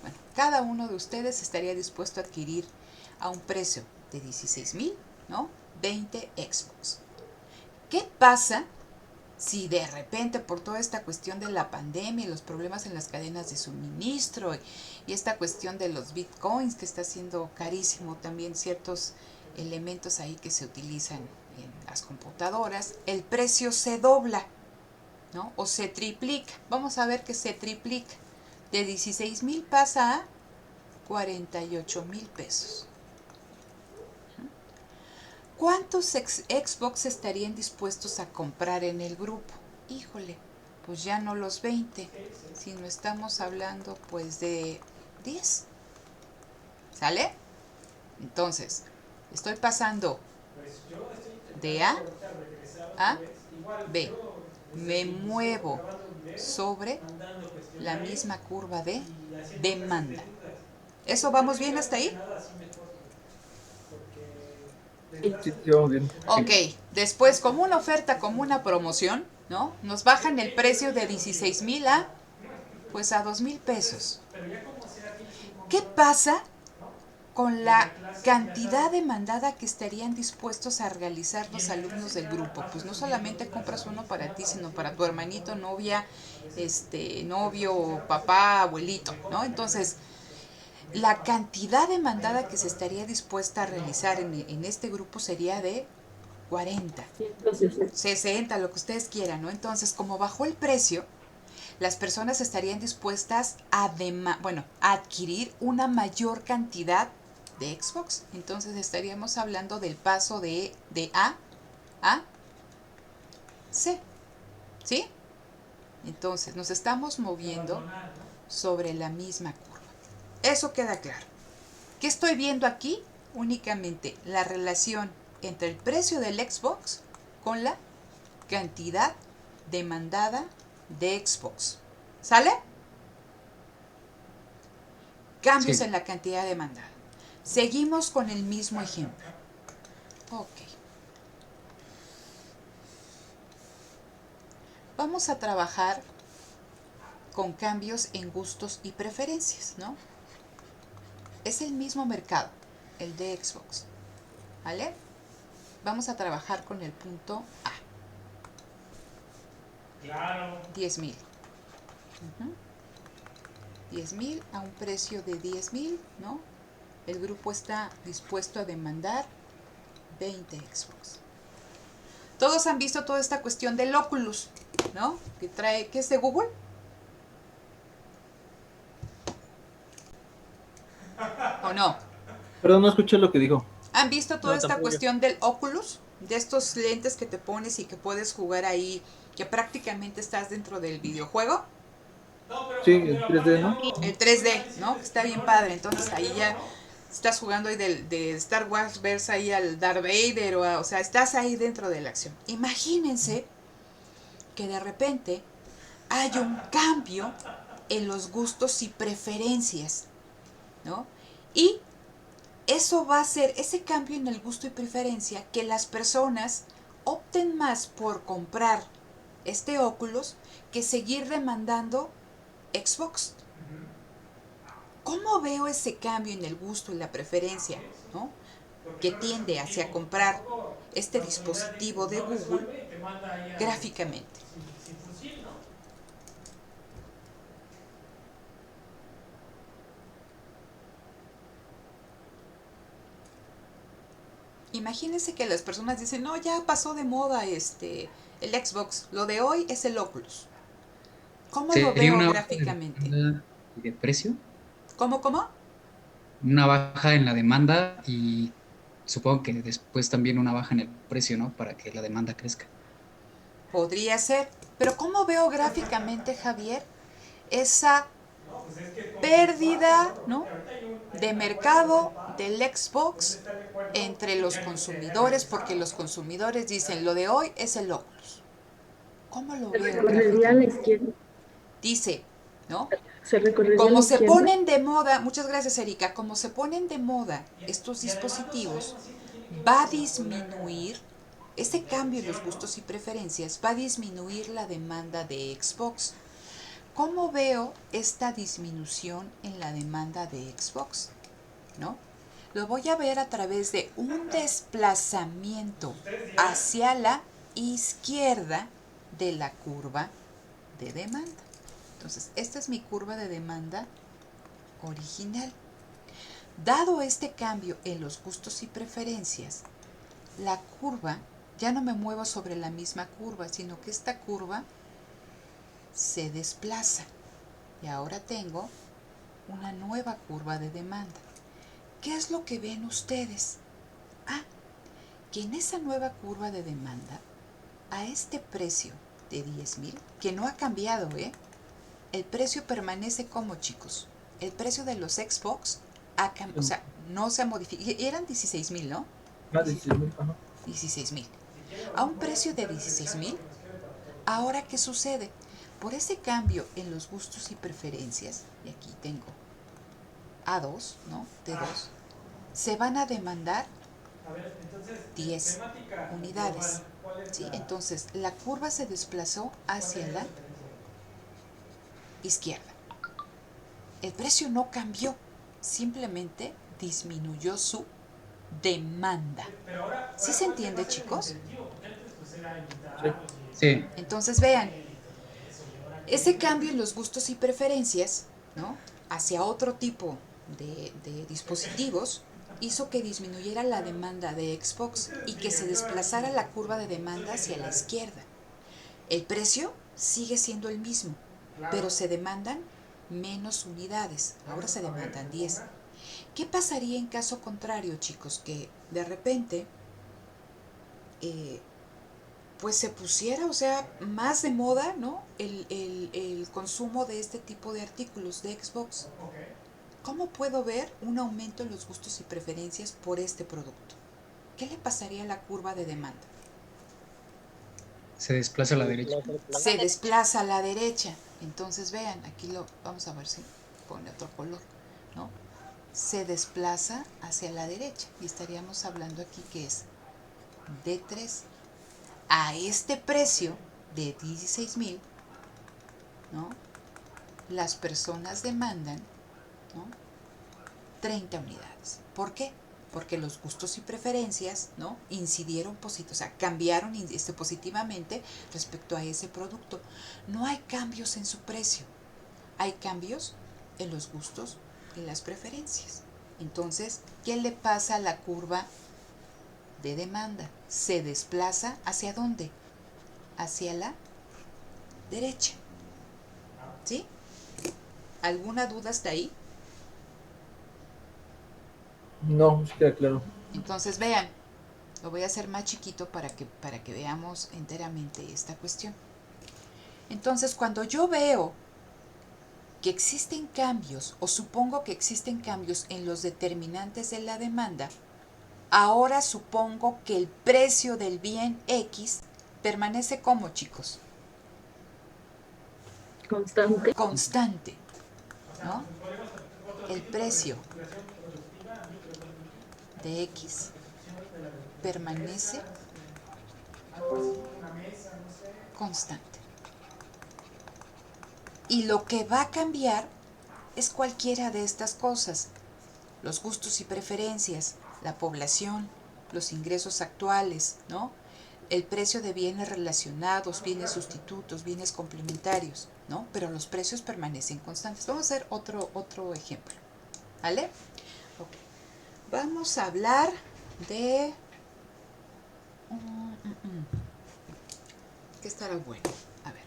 Bueno, cada uno de ustedes estaría dispuesto a adquirir a un precio de 16,000, ¿no? 20 Xbox. ¿Qué pasa si de repente por toda esta cuestión de la pandemia y los problemas en las cadenas de suministro y esta cuestión de los bitcoins que está siendo carísimo también ciertos elementos ahí que se utilizan en las computadoras, el precio se dobla, ¿no? O se triplica. Vamos a ver que se triplica. De 16,000 pasa a 48,000 pesos. ¿Cuántos Xbox estarían dispuestos a comprar en el grupo? Híjole, pues ya no los 20, sino estamos hablando pues de 10. ¿Sale? Entonces, estoy pasando de A a B. Me muevo sobre la misma curva de demanda. ¿Eso vamos bien hasta ahí? Sí, vamos bien. Ok, después como una oferta, como una promoción, ¿no? Nos bajan el precio de 16,000 a, pues a 2,000 pesos. ¿Qué pasa con la cantidad demandada que estarían dispuestos a realizar los alumnos del grupo? Pues no solamente compras uno para ti, sino para tu hermanito, novia, novio, papá, abuelito, ¿no? Entonces, la cantidad demandada que se estaría dispuesta a realizar en este grupo sería de 40, 60, lo que ustedes quieran, ¿no? Entonces, como bajó el precio, las personas estarían dispuestas a adquirir una mayor cantidad de Xbox. Entonces estaríamos hablando del paso de A a C, ¿sí? Entonces nos estamos moviendo sobre la misma curva. Eso queda claro. ¿Qué estoy viendo aquí? Únicamente la relación entre el precio del Xbox con la cantidad demandada de Xbox. ¿Sale? Cambios Sí. en la cantidad demandada. Seguimos con el mismo ejemplo. Ok. Vamos a trabajar con cambios en gustos y preferencias, ¿no? Es el mismo mercado, el de Xbox. ¿Vale? Vamos a trabajar con el punto A. Claro. 10,000. 10,000 a un precio de 10,000, ¿no? El grupo está dispuesto a demandar 20 Xbox. Todos han visto toda esta cuestión del Oculus, ¿no? ¿Qué es de Google? ¿O no? Perdón, no escuché lo que dijo. ¿Han visto toda No, esta tampoco. cuestión del Oculus? De estos lentes que te pones y que puedes jugar ahí, que prácticamente estás dentro del videojuego. Sí, el 3D, ¿no? El 3D, ¿no? Está bien padre. Entonces ahí ya estás jugando ahí de Star Wars, ves ahí al Darth Vader, o sea, estás ahí dentro de la acción. Imagínense que de repente hay un cambio en los gustos y preferencias, ¿no? Y eso va a hacer, ese cambio en el gusto y preferencia, que las personas opten más por comprar este Oculus que seguir demandando Xbox. ¿Cómo veo ese cambio en el gusto y la preferencia, ¿no? Que tiende hacia comprar este dispositivo de Google gráficamente? Imagínense que las personas dicen, no, ya pasó de moda el Xbox, lo de hoy es el Oculus. ¿Cómo lo ¿Sería veo una baja gráficamente? de demanda y de precio? ¿Cómo? Una baja en la demanda y supongo que después también una baja en el precio, ¿no? Para que la demanda crezca. Podría ser, pero ¿cómo veo gráficamente, Javier, esa pérdida, ¿no?, de mercado del Xbox entre los consumidores? Porque los consumidores dicen, lo de hoy es el Oculus. ¿Cómo lo Se veo recorrería a la gráficamente? izquierda. Dice, ¿no? Se recorrería a Como la se izquierda. ponen de moda, muchas gracias Erika, como se ponen de moda estos dispositivos, va a disminuir, ese cambio en los gustos y preferencias va a disminuir la demanda de Xbox. ¿Cómo veo esta disminución en la demanda de Xbox? ¿No? Lo voy a ver a través de un desplazamiento hacia la izquierda de la curva de demanda. Entonces, esta es mi curva de demanda original. Dado este cambio en los gustos y preferencias, la curva, ya no me muevo sobre la misma curva, sino que esta curva se desplaza. Y ahora tengo una nueva curva de demanda. ¿Qué es lo que ven ustedes? Que en esa nueva curva de demanda, a este precio de 10,000, que no ha cambiado, el precio permanece como, chicos. El precio de los Xbox ha cambiado, o sea, no se ha modificado. Eran 16,000, ¿no? 16,000, ajá. 16,000. A un precio de 16,000, ahora, ¿qué sucede? Por ese cambio en los gustos y preferencias, y aquí tengo A2, ¿no? T2, se van a demandar 10 unidades. ¿Sí? Entonces, la curva se desplazó hacia la izquierda. El precio no cambió, simplemente disminuyó su demanda. ¿Sí se entiende, chicos? Sí. Entonces, vean, ese cambio en los gustos y preferencias, ¿no?, hacia otro tipo de dispositivos hizo que disminuyera la demanda de Xbox y que se desplazara la curva de demanda hacia la izquierda. El precio sigue siendo el mismo, pero se demandan menos unidades. Ahora se demandan 10. ¿Qué pasaría en caso contrario, chicos? Que de repente pues se pusiera, o sea, más de moda, ¿no?, el consumo de este tipo de artículos de Xbox. ¿Cómo puedo ver un aumento en los gustos y preferencias por este producto? ¿Qué le pasaría a la curva de demanda? Se desplaza a la derecha. Se desplaza a la derecha. Entonces vean, aquí lo vamos a ver si pone otro color, ¿no? Se desplaza hacia la derecha y estaríamos hablando aquí que es D3. A este precio de 16,000, ¿no?, las personas demandan, ¿no?, 30 unidades. ¿Por qué? Porque los gustos y preferencias, ¿no?, incidieron o sea, cambiaron positivamente respecto a ese producto. No hay cambios en su precio, hay cambios en los gustos y las preferencias. Entonces, ¿qué le pasa a la curva de demanda? Se desplaza ¿hacia dónde? Hacia la derecha. ¿Sí? ¿Alguna duda hasta ahí? No, sí queda claro. Entonces vean, lo voy a hacer más chiquito para que veamos enteramente esta cuestión. Entonces, cuando yo veo que existen cambios, o supongo que existen cambios en los determinantes de la demanda, ahora supongo que el precio del bien X permanece como, chicos. Constante. Constante, ¿no? El precio de X permanece constante. Y lo que va a cambiar es cualquiera de estas cosas: los gustos y preferencias, la población, los ingresos actuales, ¿no?, el precio de bienes relacionados, bienes sustitutos, bienes complementarios, ¿no? Pero los precios permanecen constantes. Vamos a hacer otro ejemplo, ¿vale? Okay. Vamos a hablar de... ¿Qué estará bueno? A ver,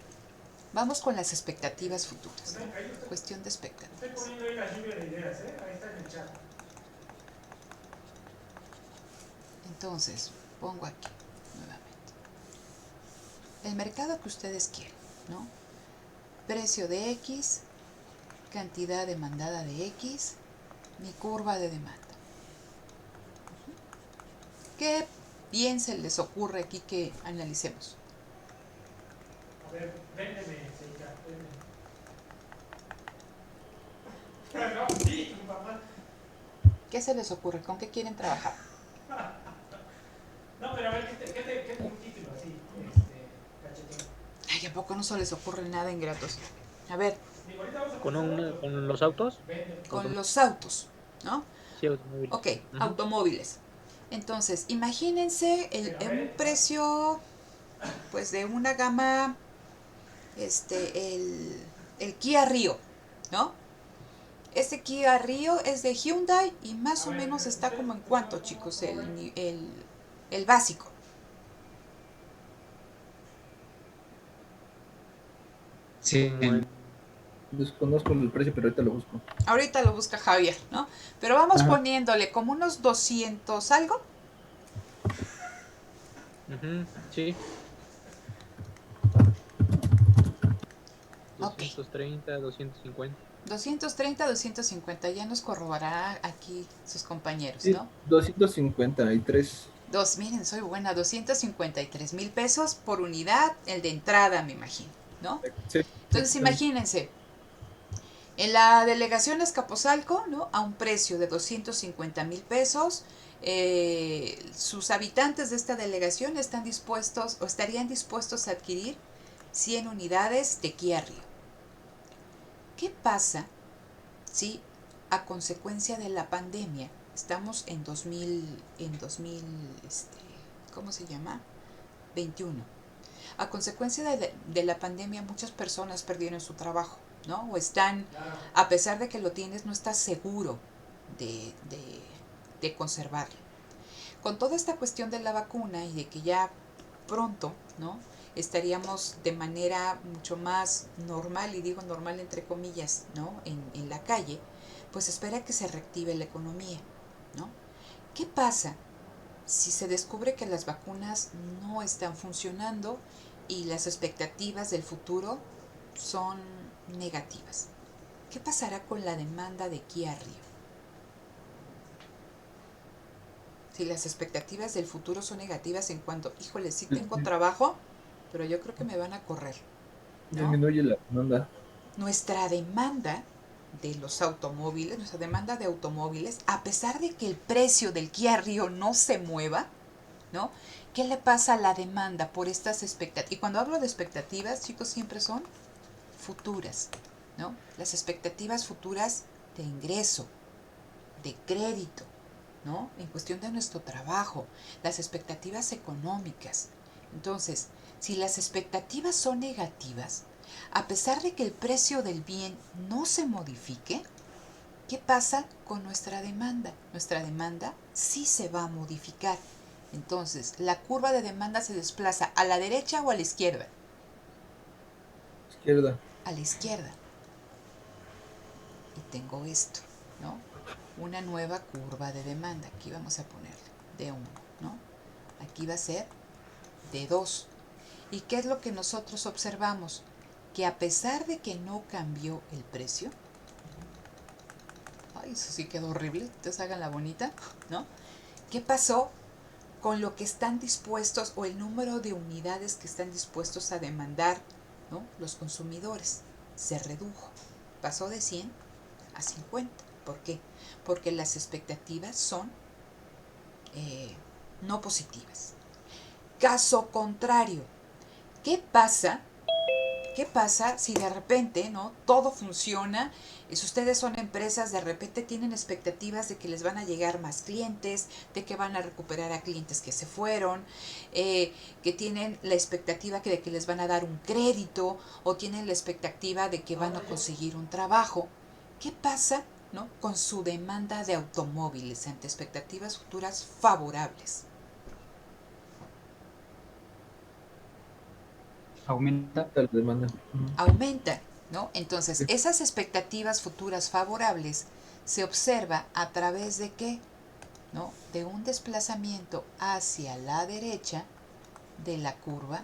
vamos con las expectativas futuras, ¿no? Cuestión de expectativas. Estoy poniendo ahí la lluvia de ideas, ahí está en el chat. Entonces, pongo aquí nuevamente el mercado que ustedes quieren, ¿no? Precio de X, cantidad demandada de X, mi curva de demanda. ¿Qué bien se les ocurre aquí que analicemos? A ver, véndeme, Seika, véndeme. No, sí, mi papá. ¿Qué se les ocurre? ¿Con qué quieren trabajar? No, pero a ver, ¿qué un título así, cachetín? Ay, ¿a poco no se les ocurre nada ingratos? A ver. ¿Con los autos? Con los autos, ¿no? Sí, automóviles. Ok, automóviles. Entonces, imagínense un precio pues de una gama, el Kia Rio, ¿no? Este Kia Rio es de Hyundai y más o menos está como en cuánto, chicos, el básico. Sí, Como en- Desconozco el precio, pero ahorita lo busco. Ahorita lo busca Javier, ¿no? Pero vamos Ajá. poniéndole como unos 200 algo. Ujú, sí, Ok. 230, 250. 230, 250, ya nos corroborará aquí sus compañeros, Sí, ¿no? 253. Miren, soy buena, 253,000 pesos por unidad, el de entrada, me imagino, ¿no? Sí, Entonces, imagínense, en la delegación Azcapotzalco, ¿no? A un precio de 250,000 pesos, sus habitantes de esta delegación están dispuestos o estarían dispuestos a adquirir 100 unidades de Kia Rio. ¿Qué pasa si a consecuencia de la pandemia, estamos en 2000, ¿cómo se llama? 21. A consecuencia de la pandemia, muchas personas perdieron su trabajo, ¿no? O están, a pesar de que lo tienes, no estás seguro de conservarlo. Con toda esta cuestión de la vacuna y de que ya pronto, ¿no? Estaríamos de manera mucho más normal, y digo normal entre comillas, ¿no? En la calle, pues espera que se reactive la economía, ¿no? ¿Qué pasa si se descubre que las vacunas no están funcionando y las expectativas del futuro son negativas? ¿Qué pasará con la demanda de Kia Rio? Si las expectativas del futuro son negativas en cuanto, híjole, sí tengo trabajo, pero yo creo que me van a correr, ¿no? disminuye la demanda. Nuestra demanda de los automóviles, nuestra demanda de automóviles, a pesar de que el precio del Kia Rio no se mueva, ¿no? ¿Qué le pasa a la demanda por estas expectativas? Y cuando hablo de expectativas, chicos, siempre son futuras, ¿no? Las expectativas futuras de ingreso, de crédito, ¿no? En cuestión de nuestro trabajo, las expectativas económicas. Entonces, si las expectativas son negativas, a pesar de que el precio del bien no se modifique, ¿qué pasa con nuestra demanda? Nuestra demanda sí se va a modificar. Entonces, la curva de demanda se desplaza a la derecha o a la izquierda. Izquierda. A la izquierda. Y tengo esto, ¿no? Una nueva curva de demanda. Aquí vamos a ponerle D1, ¿no? Aquí va a ser D2. ¿Y qué es lo que nosotros observamos? Que a pesar de que no cambió el precio, ay, eso sí quedó horrible, entonces hagan la bonita, ¿no? ¿Qué pasó con lo que están dispuestos o el número de unidades que están dispuestos a demandar, ¿no? Los consumidores? Se redujo, pasó de 100 a 50. ¿Por qué? Porque las expectativas son no positivas. Caso contrario, ¿qué pasa? ¿Qué pasa si de repente, ¿no? Todo funciona? Si ustedes son empresas, de repente tienen expectativas de que les van a llegar más clientes, de que van a recuperar a clientes que se fueron, que tienen la expectativa de que les van a dar un crédito o tienen la expectativa de que van a conseguir un trabajo. ¿Qué pasa, ¿no? Con su demanda de automóviles ante expectativas futuras favorables? aumenta. La demanda. Aumentan, ¿no? Entonces, esas expectativas futuras favorables se observa a través de qué, ¿no? De un desplazamiento hacia la derecha de la curva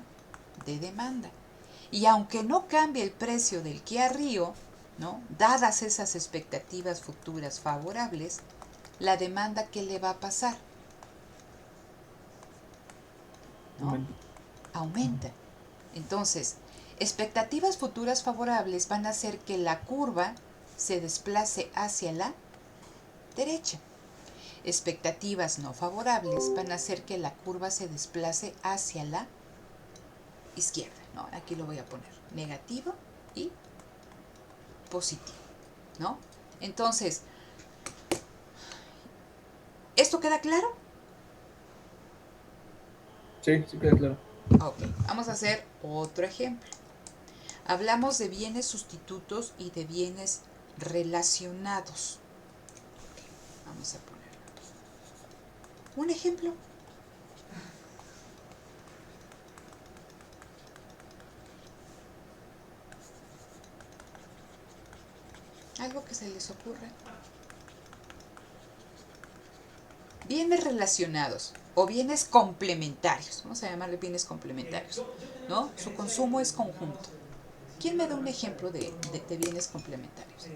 de demanda. Y aunque no cambie el precio del Kia Rio, ¿no? Dadas esas expectativas futuras favorables, la demanda, ¿qué le va a pasar? ¿No? Aumenta. Entonces, expectativas futuras favorables van a hacer que la curva se desplace hacia la derecha. Expectativas no favorables van a hacer que la curva se desplace hacia la izquierda, ¿no? Aquí lo voy a poner, negativo y positivo, ¿no? Entonces, ¿esto queda claro? Sí, sí queda claro. Ok, vamos a hacer otro ejemplo. Hablamos de bienes sustitutos y de bienes relacionados. Ok, vamos a poner un ejemplo. Algo que se les ocurra. Bienes relacionados o bienes complementarios. Vamos a llamarle bienes complementarios, ¿no? Su consumo es conjunto. ¿Quién me da un ejemplo de bienes complementarios?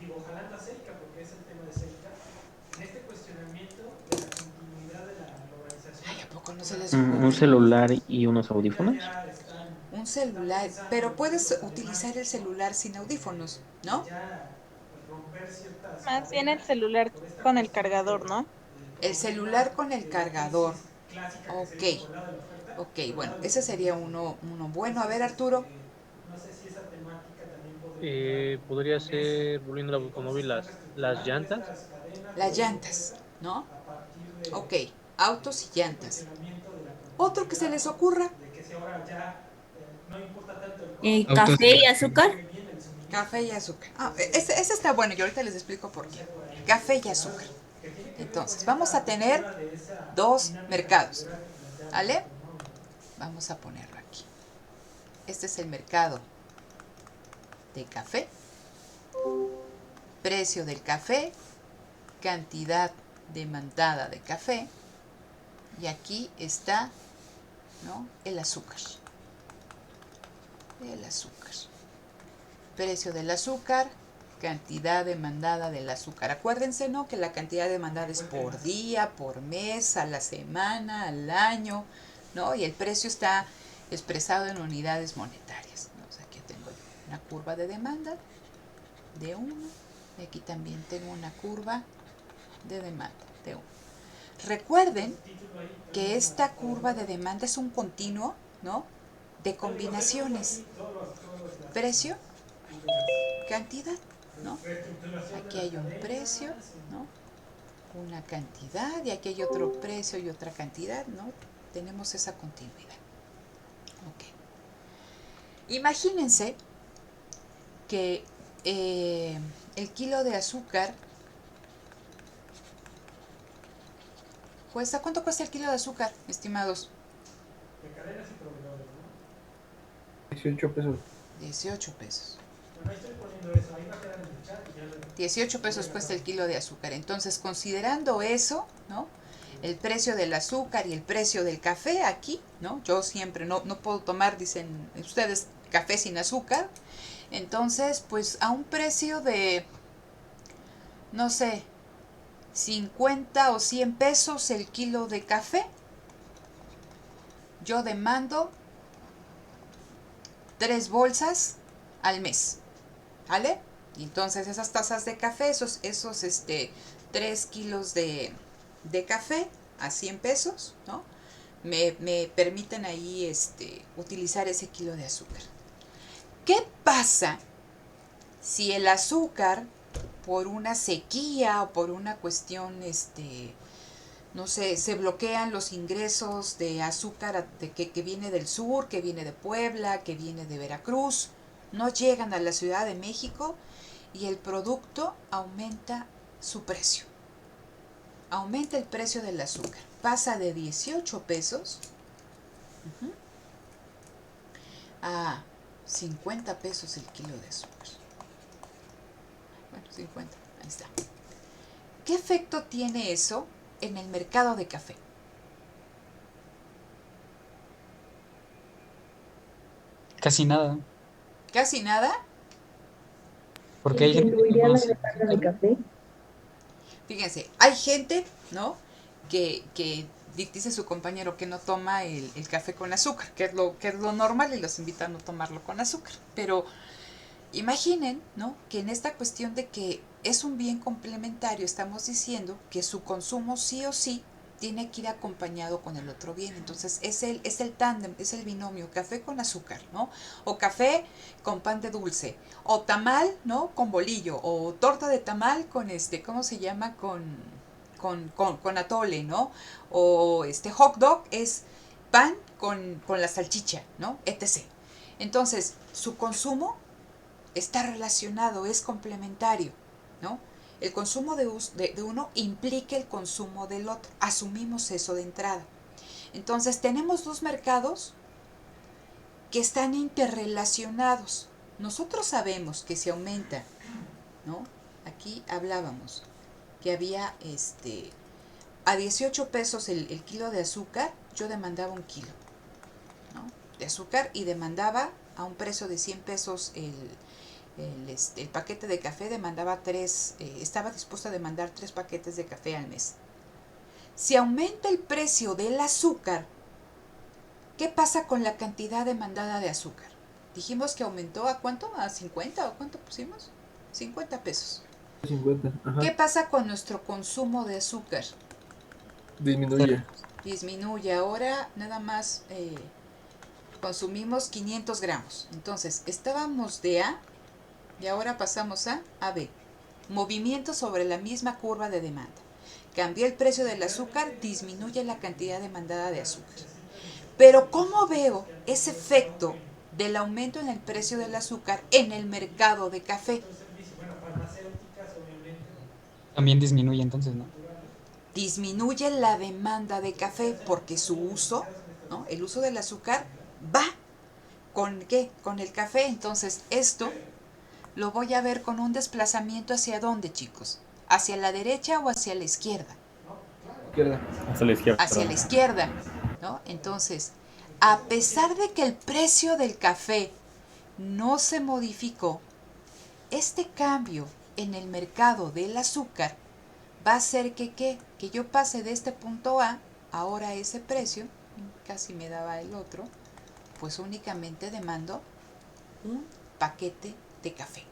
Digo, jalando a Célica, porque es el tema de Célica, en este cuestionamiento de la continuidad de la organización. Ay, ¿a poco no se les Un ocurre? celular y unos audífonos. Un celular, pero puedes utilizar el celular sin audífonos, ¿no? Más bien el celular con el cargador, ¿no? El celular con el cargador. Ok. Ok, bueno, ese sería uno bueno. A ver, Arturo. Podría ser, volviendo al automóvil, las llantas. Las llantas, ¿no? Ok, autos y llantas. Otro que se les ocurra. Autos. ¿Café y azúcar? Café y azúcar. Ah, ese está bueno y ahorita les explico por qué. Café y azúcar. Entonces, vamos a tener dos mercados. ¿Vale? Vamos a ponerlo aquí. Este es el mercado de café. Precio del café. Cantidad demandada de café. Y aquí está, ¿no?, el azúcar. El azúcar. Precio del azúcar, cantidad demandada del azúcar. Acuérdense, ¿no?, que la cantidad demandada es por día, por mes, a la semana, al año, ¿no? Y el precio está expresado en unidades monetarias, ¿no? O sea, aquí tengo una curva de demanda de 1 y aquí también tengo una curva de demanda de 1. Recuerden que esta curva de demanda es un continuo, ¿no?, de combinaciones. Precio, cantidad, ¿no? Aquí hay un precio, ¿no?, una cantidad, y aquí hay otro precio y otra cantidad, ¿no? Tenemos esa continuidad. Ok. Imagínense que el kilo de azúcar cuesta, ¿cuánto cuesta el kilo de azúcar, estimados? 18 pesos. 18 pesos. 18 pesos cuesta el kilo de azúcar. Entonces, considerando eso, ¿no?, el precio del azúcar y el precio del café aquí, ¿no? Yo siempre no puedo tomar, dicen ustedes, café sin azúcar. Entonces, pues a un precio de, no sé, 50 o 100 pesos el kilo de café, yo demando 3 bolsas al mes, ¿vale? Y entonces esas tazas de café, esos 3 kilos de café a 100 pesos, ¿no?, me permiten ahí utilizar ese kilo de azúcar. ¿Qué pasa si el azúcar, por una sequía o por una cuestión, no sé, se bloquean los ingresos de azúcar que viene del sur, que viene de Puebla, que viene de Veracruz, no llegan a la Ciudad de México y el producto aumenta su precio? Aumenta el precio del azúcar, pasa de 18 pesos a 50 pesos el kilo de azúcar. Bueno, 50, ahí está. ¿Qué efecto tiene eso en el mercado de café? Casi nada. Casi nada. Porque hay gente que ¿Disminuiría toma la demanda de café? Fíjense, hay gente, ¿no?, que dice su compañero que no toma el café con azúcar, que es lo normal, y los invita a no tomarlo con azúcar. Pero imaginen, ¿no?, que en esta cuestión de que es un bien complementario, estamos diciendo que su consumo sí o sí tiene que ir acompañado con el otro bien. Entonces es el tándem, es el binomio, café con azúcar, ¿no? O café con pan de dulce, o tamal, ¿no?, con bolillo, o torta de tamal con ¿cómo se llama? Con atole, ¿no? O hot dog es pan con la salchicha, ¿no? Etc. Entonces, su consumo está relacionado, es complementario, ¿no? El consumo de uno implica el consumo del otro. Asumimos eso de entrada. Entonces, tenemos dos mercados que están interrelacionados. Nosotros sabemos que si aumenta, ¿no? Aquí hablábamos que había a 18 pesos el kilo de azúcar, yo demandaba un kilo, ¿no? De azúcar y demandaba a un precio de 100 pesos el paquete de café, demandaba estaba dispuesta a demandar 3 paquetes de café al mes. Si aumenta el precio del azúcar, ¿qué pasa con la cantidad demandada de azúcar? Dijimos que aumentó ¿a cuánto? ¿A 50 o cuánto pusimos? 50 pesos. 50, ajá. ¿Qué pasa con nuestro consumo de azúcar? Disminuye. Disminuye. Ahora nada más consumimos 500 gramos. Entonces, estábamos de A y ahora pasamos a B. Movimiento sobre la misma curva de demanda. Cambió el precio del azúcar, disminuye la cantidad demandada de azúcar. Pero ¿cómo veo ese efecto del aumento en el precio del azúcar en el mercado de café? También disminuye entonces, ¿no? Disminuye la demanda de café porque su uso, ¿no? El uso del azúcar va con ¿qué? Con el café. Entonces esto lo voy a ver con un desplazamiento ¿hacia dónde, chicos? ¿Hacia la derecha o hacia la izquierda? Izquierda. Hacia la izquierda. Hacia la izquierda, ¿no? Entonces, a pesar de que el precio del café no se modificó, este cambio en el mercado del azúcar va a hacer que yo pase de este punto A, ahora ese precio, casi me daba el otro, pues únicamente demando un paquete de café,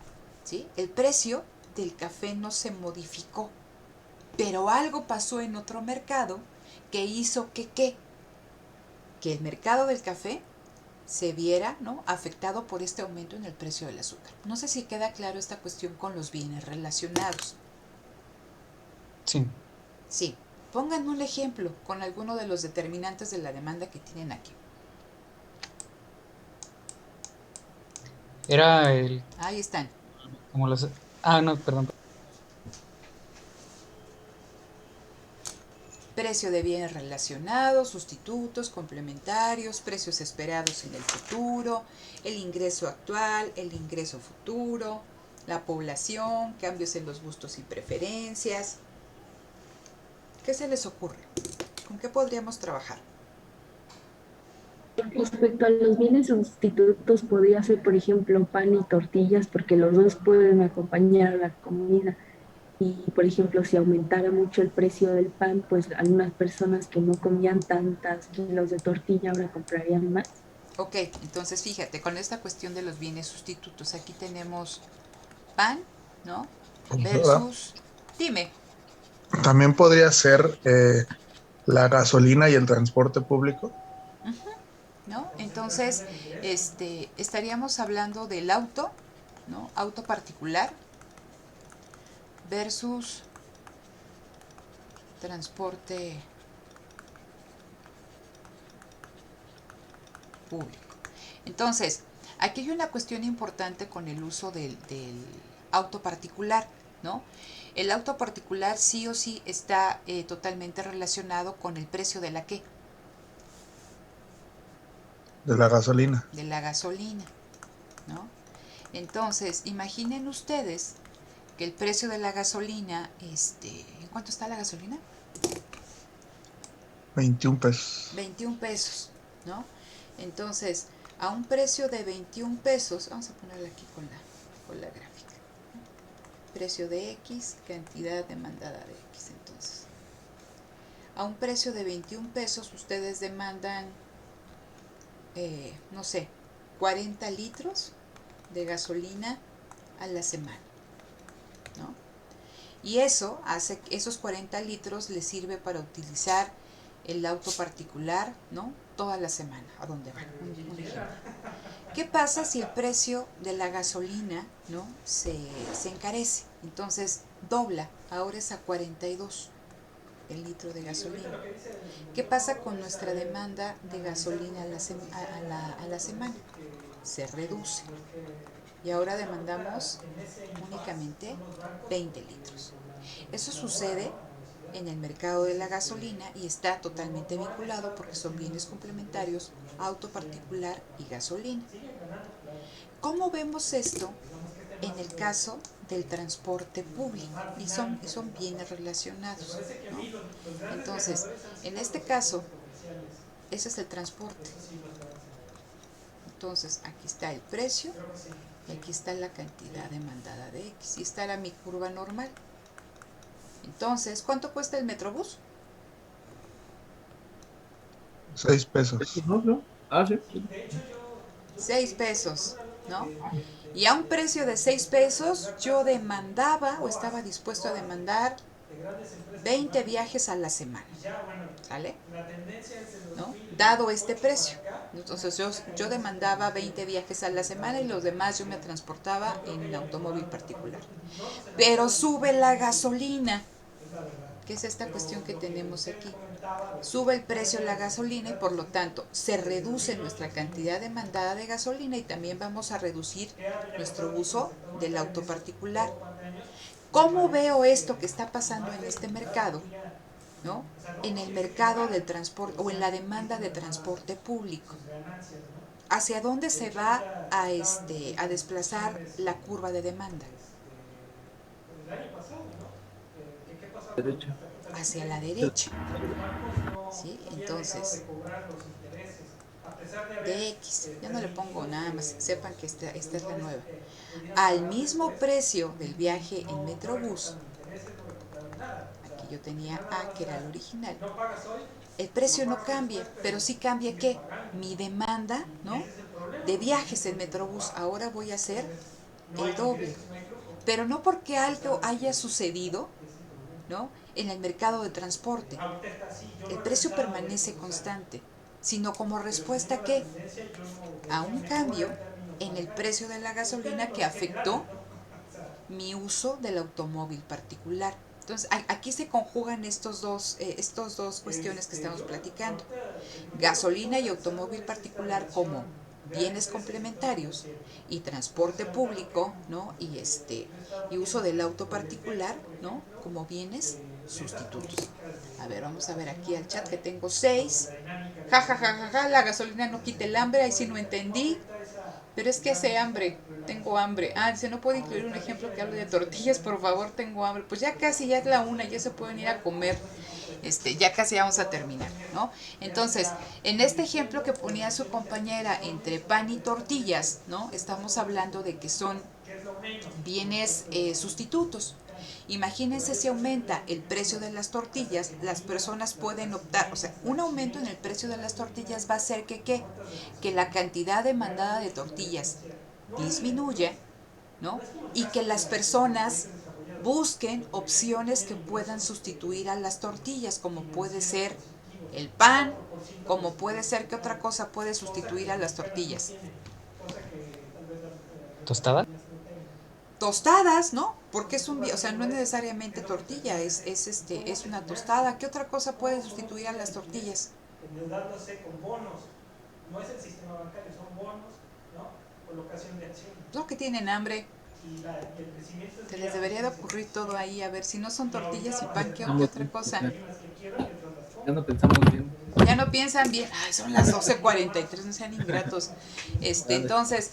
¿sí? El precio del café no se modificó, pero algo pasó en otro mercado que hizo que el mercado del café se viera, ¿no?, afectado por este aumento en el precio del azúcar. No sé si queda claro esta cuestión con los bienes relacionados. Sí. Sí. Pónganme un ejemplo con alguno de los determinantes de la demanda que tienen aquí. Era el... Ahí están. Como los... Ah, no, perdón. Precio de bienes relacionados, sustitutos, complementarios, precios esperados en el futuro, el ingreso actual, el ingreso futuro, la población, cambios en los gustos y preferencias. ¿Qué se les ocurre? ¿Con qué podríamos trabajar? Respecto a los bienes sustitutos, podría ser, por ejemplo, pan y tortillas, porque los dos pueden acompañar a la comida. Y, por ejemplo, si aumentara mucho el precio del pan, pues algunas personas que no comían tantas kilos de tortilla ahora comprarían más. Ok, entonces fíjate, con esta cuestión de los bienes sustitutos, aquí tenemos pan, ¿no? Versus... Dime. También podría ser la gasolina y el transporte público. ¿No? Entonces, estaríamos hablando del auto, ¿no? Auto particular versus transporte público. Entonces, aquí hay una cuestión importante con el uso del auto particular, ¿no? El auto particular sí o sí está totalmente relacionado con el precio de la ¿qué? De la gasolina. De la gasolina, ¿no? Entonces, imaginen ustedes que el precio de la gasolina, ¿en cuánto está la gasolina? 21 pesos. 21 pesos, ¿no? Entonces, a un precio de 21 pesos, vamos a ponerla aquí con la gráfica. Precio de X, cantidad demandada de X, entonces. A un precio de 21 pesos, ustedes demandan, no sé, 40 litros de gasolina a la semana, ¿no? Y eso hace, esos 40 litros les sirve para utilizar el auto particular, ¿no? Toda la semana, a donde van. Un ejemplo. ¿Qué pasa si el precio de la gasolina, ¿no?, se encarece? Entonces dobla, ahora es a 42. el litro de gasolina. ¿Qué pasa con nuestra demanda de gasolina a la semana? Se reduce. Y ahora demandamos únicamente 20 litros. Eso sucede en el mercado de la gasolina y está totalmente vinculado porque son bienes complementarios, auto particular y gasolina. ¿Cómo vemos esto en el caso del transporte público? Y son bienes relacionados, ¿no? Entonces, en este caso, ese es el transporte. Entonces, aquí está el precio y aquí está la cantidad demandada de X. Y esta era mi curva normal. Entonces, ¿cuánto cuesta el Metrobús? 6 pesos. ¿No? ¿No? Ah, sí. 6 pesos, ¿no? Y a un precio de 6 pesos yo demandaba o estaba dispuesto a demandar 20 viajes a la semana, ¿sale? ¿No? Dado este precio. Entonces yo demandaba 20 viajes a la semana y los demás yo me transportaba en automóvil particular. Pero sube la gasolina, que es esta cuestión que tenemos aquí. Sube el precio de la gasolina y por lo tanto se reduce nuestra cantidad demandada de gasolina y también vamos a reducir nuestro uso del auto particular. ¿Cómo veo esto que está pasando en este mercado? ¿No? En el mercado del transporte o en la demanda de transporte público. ¿Hacia dónde se va a desplazar la curva de demanda? Derecha. Hacia la derecha. ¿Sí? Entonces, de X, ya no le pongo nada más, sepan que esta es la nueva. Al mismo precio del viaje en Metrobús, aquí yo tenía A, que era el original, el precio no cambia, pero sí cambia ¿qué? Mi demanda, ¿no? De viajes en Metrobús, ahora voy a hacer el doble. Pero no porque algo haya sucedido, ¿no? En el mercado de transporte. El precio permanece constante, sino como respuesta ¿qué? A un cambio en el precio de la gasolina que afectó mi uso del automóvil particular. Entonces, aquí se conjugan estos dos cuestiones que estamos platicando. Gasolina y automóvil particular como bienes complementarios y transporte público, ¿no? Y uso del auto particular, ¿no? Como bienes sustitutos. A ver, vamos a ver aquí al chat que tengo 6. Ja, ja, ja, ja, ja, la gasolina no quita el hambre, ahí sí no entendí. Pero es que hace hambre, tengo hambre. Ah, dice, no puede incluir un ejemplo que hable de tortillas, por favor, tengo hambre. Pues ya casi, ya es la 1, ya se pueden ir a comer. Ya casi vamos a terminar, ¿no? Entonces, en este ejemplo que ponía su compañera entre pan y tortillas, ¿no? Estamos hablando de que son bienes sustitutos. Imagínense si aumenta el precio de las tortillas, las personas pueden optar, o sea, un aumento en el precio de las tortillas va a hacer que ¿qué? Que la cantidad demandada de tortillas disminuya, ¿no? Y que las personas busquen opciones que puedan sustituir a las tortillas, como puede ser el pan, como puede ser que otra cosa puede sustituir a las tortillas. ¿Tostada? Tostadas, ¿no? Porque es o sea, no es necesariamente tortilla, es una tostada. ¿Qué otra cosa puede sustituir a las tortillas? Endeudándose con bonos. No es el sistema bancario, son bonos, ¿no? Colocación de acciones. Lo que tienen hambre. Se les debería de ocurrir todo ahí, a ver si no son tortillas y pan, ¿qué otra cosa? Ya no pensamos bien. Ya no piensan bien. Ay, son las 12:43, no sean ingratos. Entonces,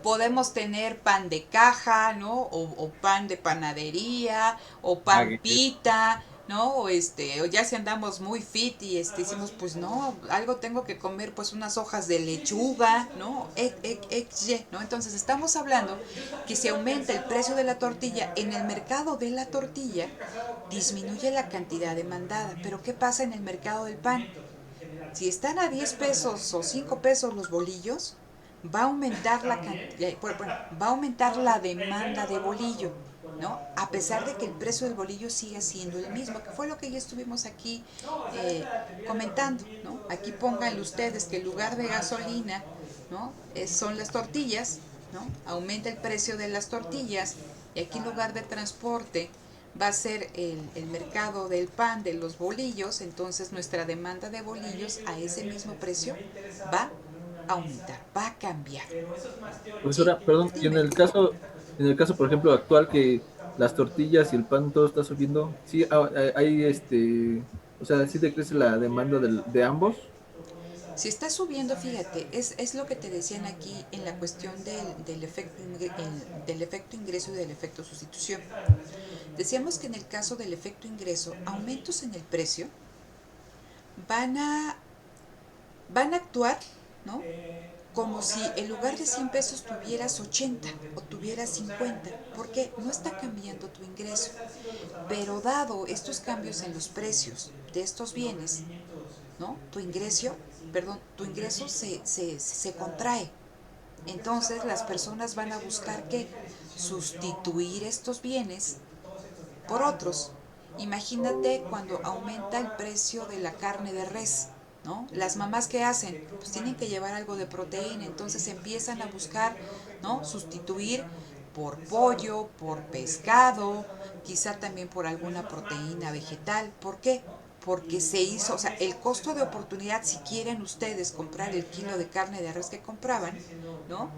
podemos tener pan de caja, ¿no? O pan de panadería, o pan pita, ¿no? O ya si andamos muy fit y decimos, pues no, algo tengo que comer, pues unas hojas de lechuga, ¿no? ¿No? Entonces estamos hablando que si aumenta el precio de la tortilla, en el mercado de la tortilla disminuye la cantidad demandada. Pero ¿qué pasa en el mercado del pan? Si están a 10 pesos o 5 pesos los bolillos, va a aumentar va a aumentar la demanda de bolillo, ¿no? A pesar de que el precio del bolillo sigue siendo el mismo, que fue lo que ya estuvimos aquí comentando, ¿no? Aquí pónganle ustedes que en lugar de gasolina, ¿no? Son las tortillas, ¿no? Aumenta el precio de las tortillas y aquí en lugar de transporte va a ser el mercado del pan, de los bolillos, entonces nuestra demanda de bolillos a ese mismo precio va a aumentar, va a cambiar. Y Profesora, perdón, y dime, en el caso, por ejemplo, actual que las tortillas y el pan todo está subiendo, sí, hay o sea, sí decrece la demanda de ambos. si está subiendo, fíjate, es lo que te decían aquí en la cuestión del efecto ingreso y del efecto sustitución. Decíamos que en el caso del efecto ingreso, aumentos en el precio van a actuar, ¿no? Como si en lugar de 100 pesos tuvieras 80 o tuvieras 50. ¿Por qué? No está cambiando tu ingreso. Pero dado estos cambios en los precios de estos bienes, ¿no? Tu ingreso se contrae. Entonces las personas van a buscar ¿qué? Sustituir estos bienes por otros. Imagínate cuando aumenta el precio de la carne de res, ¿no? Las mamás ¿qué hacen? Pues tienen que llevar algo de proteína, entonces empiezan a buscar, ¿no? Sustituir por pollo, por pescado, quizá también por alguna proteína vegetal. ¿Por qué? Porque se hizo, o sea, el costo de oportunidad, si quieren ustedes comprar el kilo de carne de res que compraban, ¿no?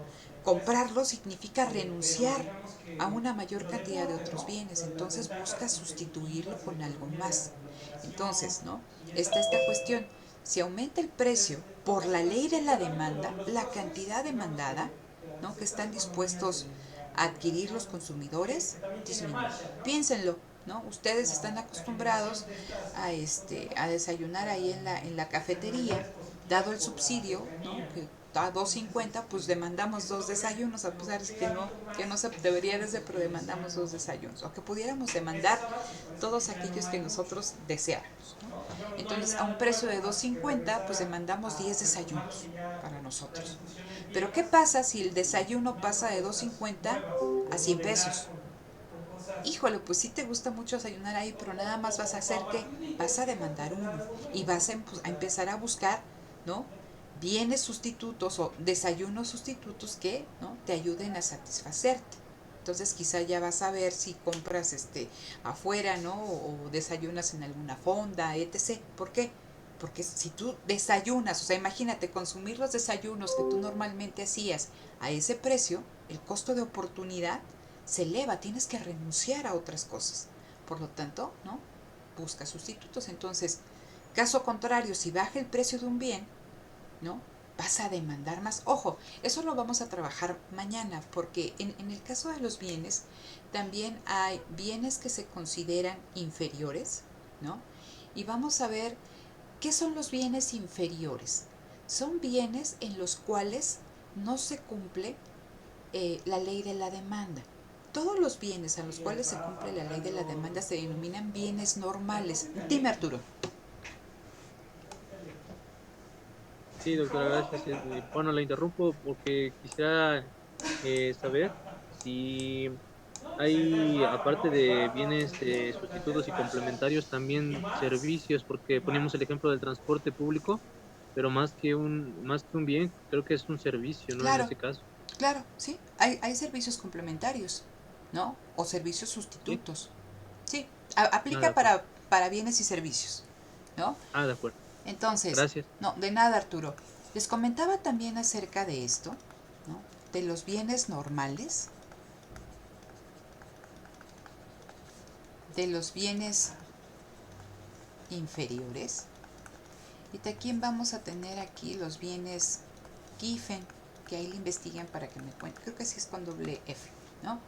Comprarlo significa renunciar a una mayor cantidad de otros bienes, entonces busca sustituirlo con algo más. Entonces, ¿no? Está esta cuestión, si aumenta el precio por la ley de la demanda, la cantidad demandada, ¿no? Que están dispuestos a adquirir los consumidores, disminuye. Piénsenlo, ¿no? Ustedes están acostumbrados a desayunar ahí en la cafetería, dado el subsidio, ¿no? Que a 2.50, pues demandamos 2 desayunos, a pesar de que no se debería desde, pero demandamos 2 desayunos, o que pudiéramos demandar todos aquellos que nosotros deseáramos, ¿no? Entonces, a un precio de 2.50, pues demandamos 10 desayunos para nosotros. Pero ¿qué pasa si el desayuno pasa de 2.50 a 100 pesos? Híjole, pues sí te gusta mucho desayunar ahí, pero nada más vas a hacer que vas a demandar uno y vas a empezar a buscar, ¿no? Bienes sustitutos o desayunos sustitutos que, ¿no? Te ayuden a satisfacerte. Entonces quizá ya vas a ver si compras afuera, ¿no? O desayunas en alguna fonda, etc. ¿Por qué? Porque si tú desayunas, o sea, imagínate consumir los desayunos que tú normalmente hacías a ese precio, el costo de oportunidad se eleva, tienes que renunciar a otras cosas. Por lo tanto, ¿no? Busca sustitutos. Entonces, caso contrario, si baja el precio de un bien, ¿no? Vas a demandar más. Ojo, eso lo vamos a trabajar mañana, porque en el caso de los bienes, también hay bienes que se consideran inferiores, ¿no? Y vamos a ver qué son los bienes inferiores. Son bienes en los cuales no se cumple la ley de la demanda. Todos los bienes a los cuales se cumple la ley de la demanda se denominan bienes normales. Dime, Arturo. Sí, doctora, gracias. Bueno, la interrumpo porque quisiera saber si hay, aparte de bienes sustitutos y complementarios, también servicios, porque poníamos el ejemplo del transporte público, pero más que un bien, creo que es un servicio, ¿no? En Claro, ese caso. claro, sí. Hay servicios complementarios, ¿no? O servicios Sí. sustitutos. Sí, Ah, de aplica acuerdo. para bienes y servicios, ¿no? Ah, de acuerdo. Entonces, Gracias. no, de nada, Arturo. Les comentaba también acerca de esto, ¿no? De los bienes normales, de los bienes inferiores. Y también vamos a tener aquí los bienes Giffen, que ahí le investigan para que me cuenten. Creo que así es con doble F, ¿no?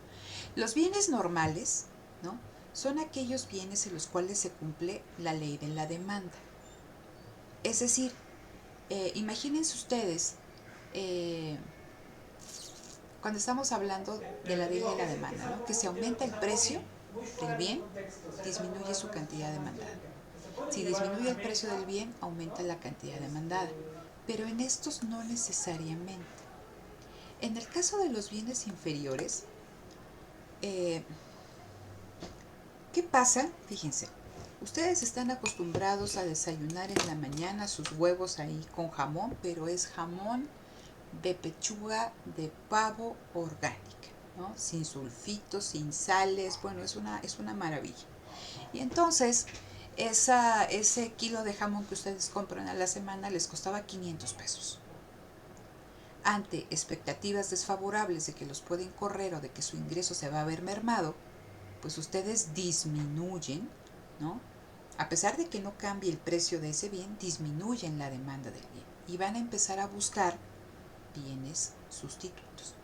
Los bienes normales, ¿no? Son aquellos bienes en los cuales se cumple la ley de la demanda. Es decir, imagínense ustedes, cuando estamos hablando de la ley de la demanda, ¿no? Que si aumenta el precio del bien, disminuye su cantidad demandada. Si disminuye el precio del bien, aumenta la cantidad demandada. Pero en estos no necesariamente. En el caso de los bienes inferiores, ¿qué pasa? Fíjense, ustedes están acostumbrados a desayunar en la mañana sus huevos ahí con jamón, pero es jamón de pechuga de pavo orgánica, ¿no? Sin sulfitos, sin sales, bueno, es una maravilla. Y entonces, ese kilo de jamón que ustedes compran a la semana les costaba 500 pesos. Ante expectativas desfavorables de que los pueden correr o de que su ingreso se va a ver mermado, pues ustedes disminuyen, ¿no? A pesar de que no cambie el precio de ese bien, disminuyen la demanda del bien y van a empezar a buscar bienes sustitutos.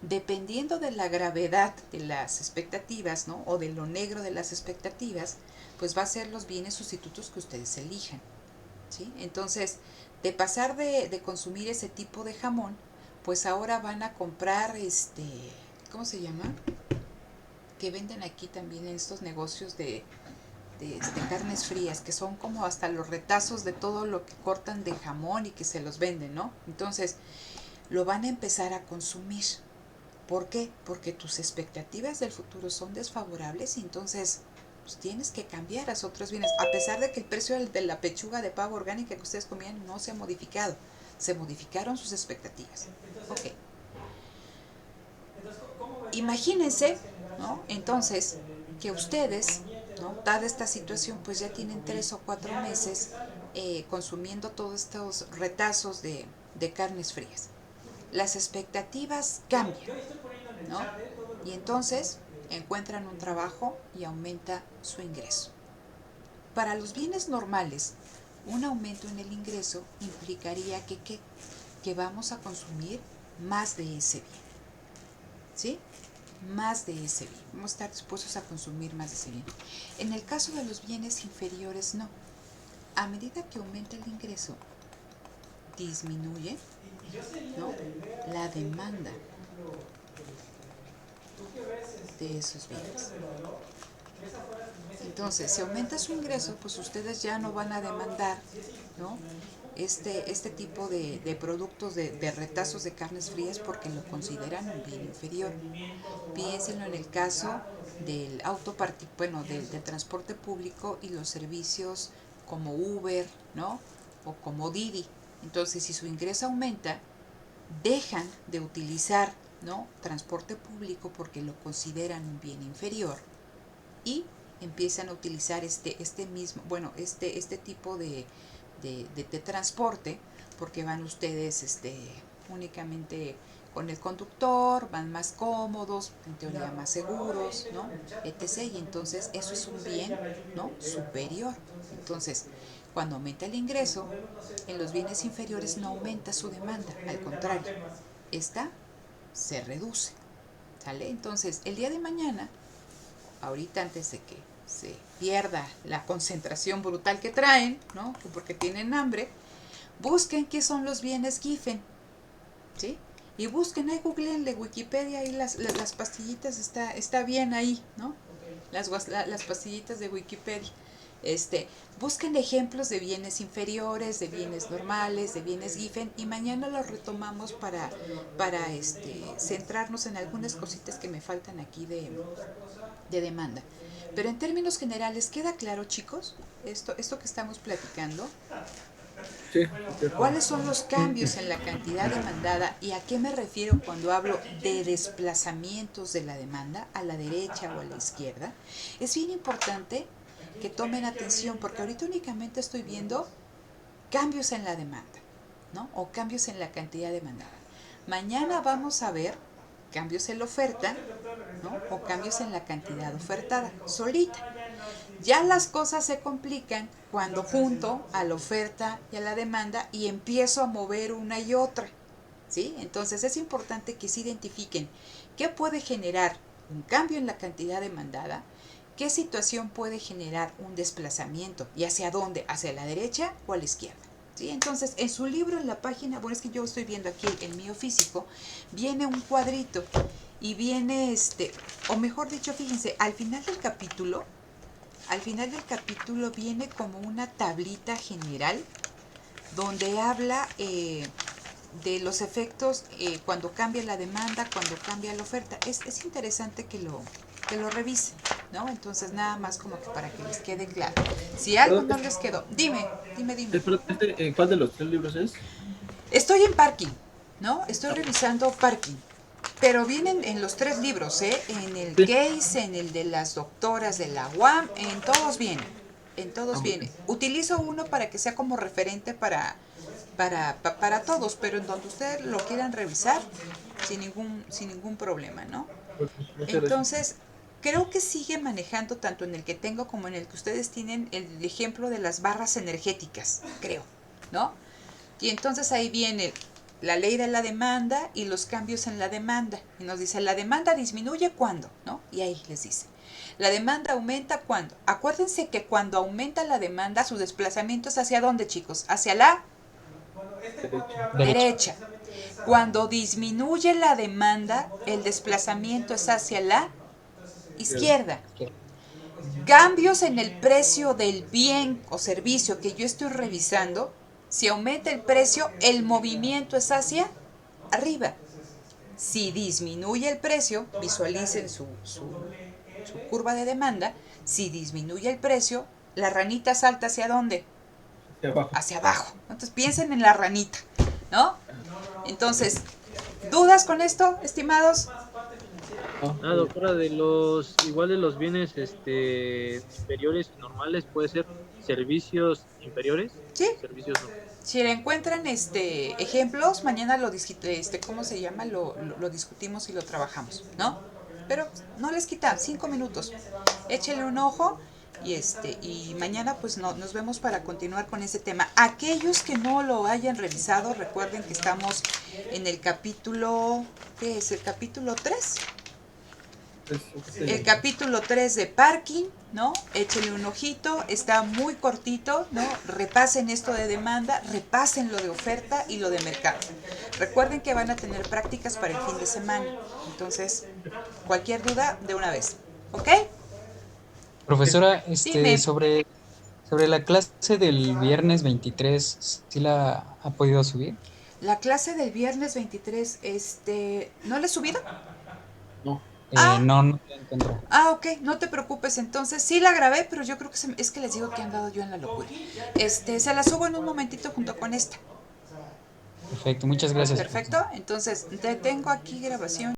Dependiendo de la gravedad de las expectativas, ¿no? O de lo negro de las expectativas, pues va a ser los bienes sustitutos que ustedes elijan, ¿sí? Entonces, de pasar de consumir ese tipo de jamón, pues ahora van a comprar ¿cómo se llama? Que venden aquí también en estos negocios de carnes frías, que son como hasta los retazos de todo lo que cortan de jamón y que se los venden, ¿no? Entonces, lo van a empezar a consumir. ¿Por qué? Porque tus expectativas del futuro son desfavorables y entonces pues, tienes que cambiar a otros bienes, a pesar de que el precio de la pechuga de pavo orgánica que ustedes comían no se ha modificado, se modificaron sus expectativas. Ok. Imagínense, ¿no? Entonces, que ustedes, ¿no? Dada esta situación, pues ya tienen 3 o 4 meses consumiendo todos estos retazos de carnes frías. Las expectativas cambian, ¿no? Y entonces encuentran un trabajo y aumenta su ingreso. Para los bienes normales, un aumento en el ingreso implicaría que vamos a consumir más de ese bien, ¿sí? Más de ese bien. Vamos a estar dispuestos a consumir más de ese bien. En el caso de los bienes inferiores, no. A medida que aumenta el ingreso, disminuye, ¿no? La demanda de esos bienes. Entonces, si aumenta su ingreso, pues ustedes ya no van a demandar, ¿no? Este tipo de productos de retazos de carnes frías porque lo consideran un bien inferior. Piénsenlo en el caso del del transporte público y los servicios como Uber, ¿no? O como Didi. Entonces, si su ingreso aumenta, dejan de utilizar, ¿no? Transporte público porque lo consideran un bien inferior y empiezan a utilizar este tipo de transporte porque van ustedes únicamente con el conductor, van más cómodos, en teoría más seguros, ¿no? etc. Y entonces eso es un bien, ¿no? superior. Entonces, cuando aumenta el ingreso, en los bienes inferiores no aumenta su demanda, al contrario, esta se reduce, ¿sale? Entonces, el día de mañana, ahorita antes de que se pierda la concentración brutal que traen, ¿no? Porque tienen hambre, busquen qué son los bienes Giffen, ¿sí? Y busquen, ahí googleenle Wikipedia, ahí las pastillitas, está bien ahí, ¿no? Las pastillitas de Wikipedia. Busquen ejemplos de bienes inferiores, de bienes normales, de bienes Giffen, y mañana los retomamos para centrarnos en algunas cositas que me faltan aquí de demanda. Pero en términos generales, ¿queda claro, chicos? Esto que estamos platicando. Sí. ¿Cuáles son los cambios en la cantidad demandada y a qué me refiero cuando hablo de desplazamientos de la demanda a la derecha o a la izquierda? Es bien importante que tomen atención porque ahorita únicamente estoy viendo cambios en la demanda, ¿no? O cambios en la cantidad demandada. Mañana vamos a ver cambios en la oferta, ¿no? O cambios en la cantidad ofertada, solita. Ya las cosas se complican cuando junto a la oferta y a la demanda y empiezo a mover una y otra, ¿sí? Entonces es importante que se identifiquen qué puede generar un cambio en la cantidad demandada, qué situación puede generar un desplazamiento y hacia dónde, hacia la derecha o a la izquierda, ¿sí? Entonces en su libro, en la página, bueno, es que yo estoy viendo aquí el mío físico, viene un cuadrito y viene o mejor dicho, fíjense, al final del capítulo viene como una tablita general donde habla de los efectos cuando cambia la demanda, cuando cambia la oferta. Es interesante que lo revisen, ¿no? Entonces nada más como que para que les quede claro. Si algo no les quedó, dime. ¿Cuál de los 3 libros es? Estoy en parking, ¿no? Estoy revisando parking. Pero vienen en los 3 libros, ¿eh? En el Sí. case, en el de las doctoras de la UAM, en todos vienen. En todos viene. Utilizo uno para que sea como referente para todos, pero en donde ustedes lo quieran revisar, sin ningún problema, ¿no? Muchas gracias. Entonces, creo que sigue manejando tanto en el que tengo como en el que ustedes tienen el ejemplo de las barras energéticas, creo, ¿no? Y entonces ahí viene la ley de la demanda y los cambios en la demanda. Y nos dice, la demanda disminuye ¿cuándo? ¿No? Y ahí les dice, la demanda aumenta ¿cuándo? Acuérdense que cuando aumenta la demanda, su desplazamiento es ¿hacia dónde, chicos? Hacia la derecha. Cuando disminuye la demanda, el desplazamiento es hacia la izquierda. Cambios en el precio del bien o servicio que yo estoy revisando, si aumenta el precio, el movimiento es hacia arriba. Si disminuye el precio, visualicen su curva de demanda, si disminuye el precio, la ranita salta ¿hacia dónde? Hacia abajo. Hacia abajo. Entonces piensen en la ranita, ¿no? Entonces, ¿dudas con esto, estimados? Doctora, de los bienes inferiores y normales, puede ser servicios inferiores, Sí. servicios no. Si le encuentran ejemplos, mañana ¿cómo se llama? Lo discutimos y lo trabajamos, ¿no? Pero no les quita 5 minutos. Échenle un ojo y mañana pues nos vemos para continuar con ese tema. Aquellos que no lo hayan revisado, recuerden que estamos en el capítulo, ¿qué es? ¿El capítulo 3? El capítulo 3 de parking, ¿no? Échenle un ojito, está muy cortito, ¿no? Repasen esto de demanda, repasen lo de oferta y lo de mercado. Recuerden que van a tener prácticas para el fin de semana. Entonces, cualquier duda, de una vez. ¿Ok? Profesora, Dime. sobre la clase del viernes 23, ¿sí la ha podido subir? La clase del viernes 23, ¿no la he subido? No. No la encuentro. Ok, no te preocupes, entonces sí la grabé, pero yo creo que es que les digo que he andado yo en la locura. Se la subo en un momentito junto con esta. Perfecto, muchas gracias. Perfecto, entonces detengo aquí grabación.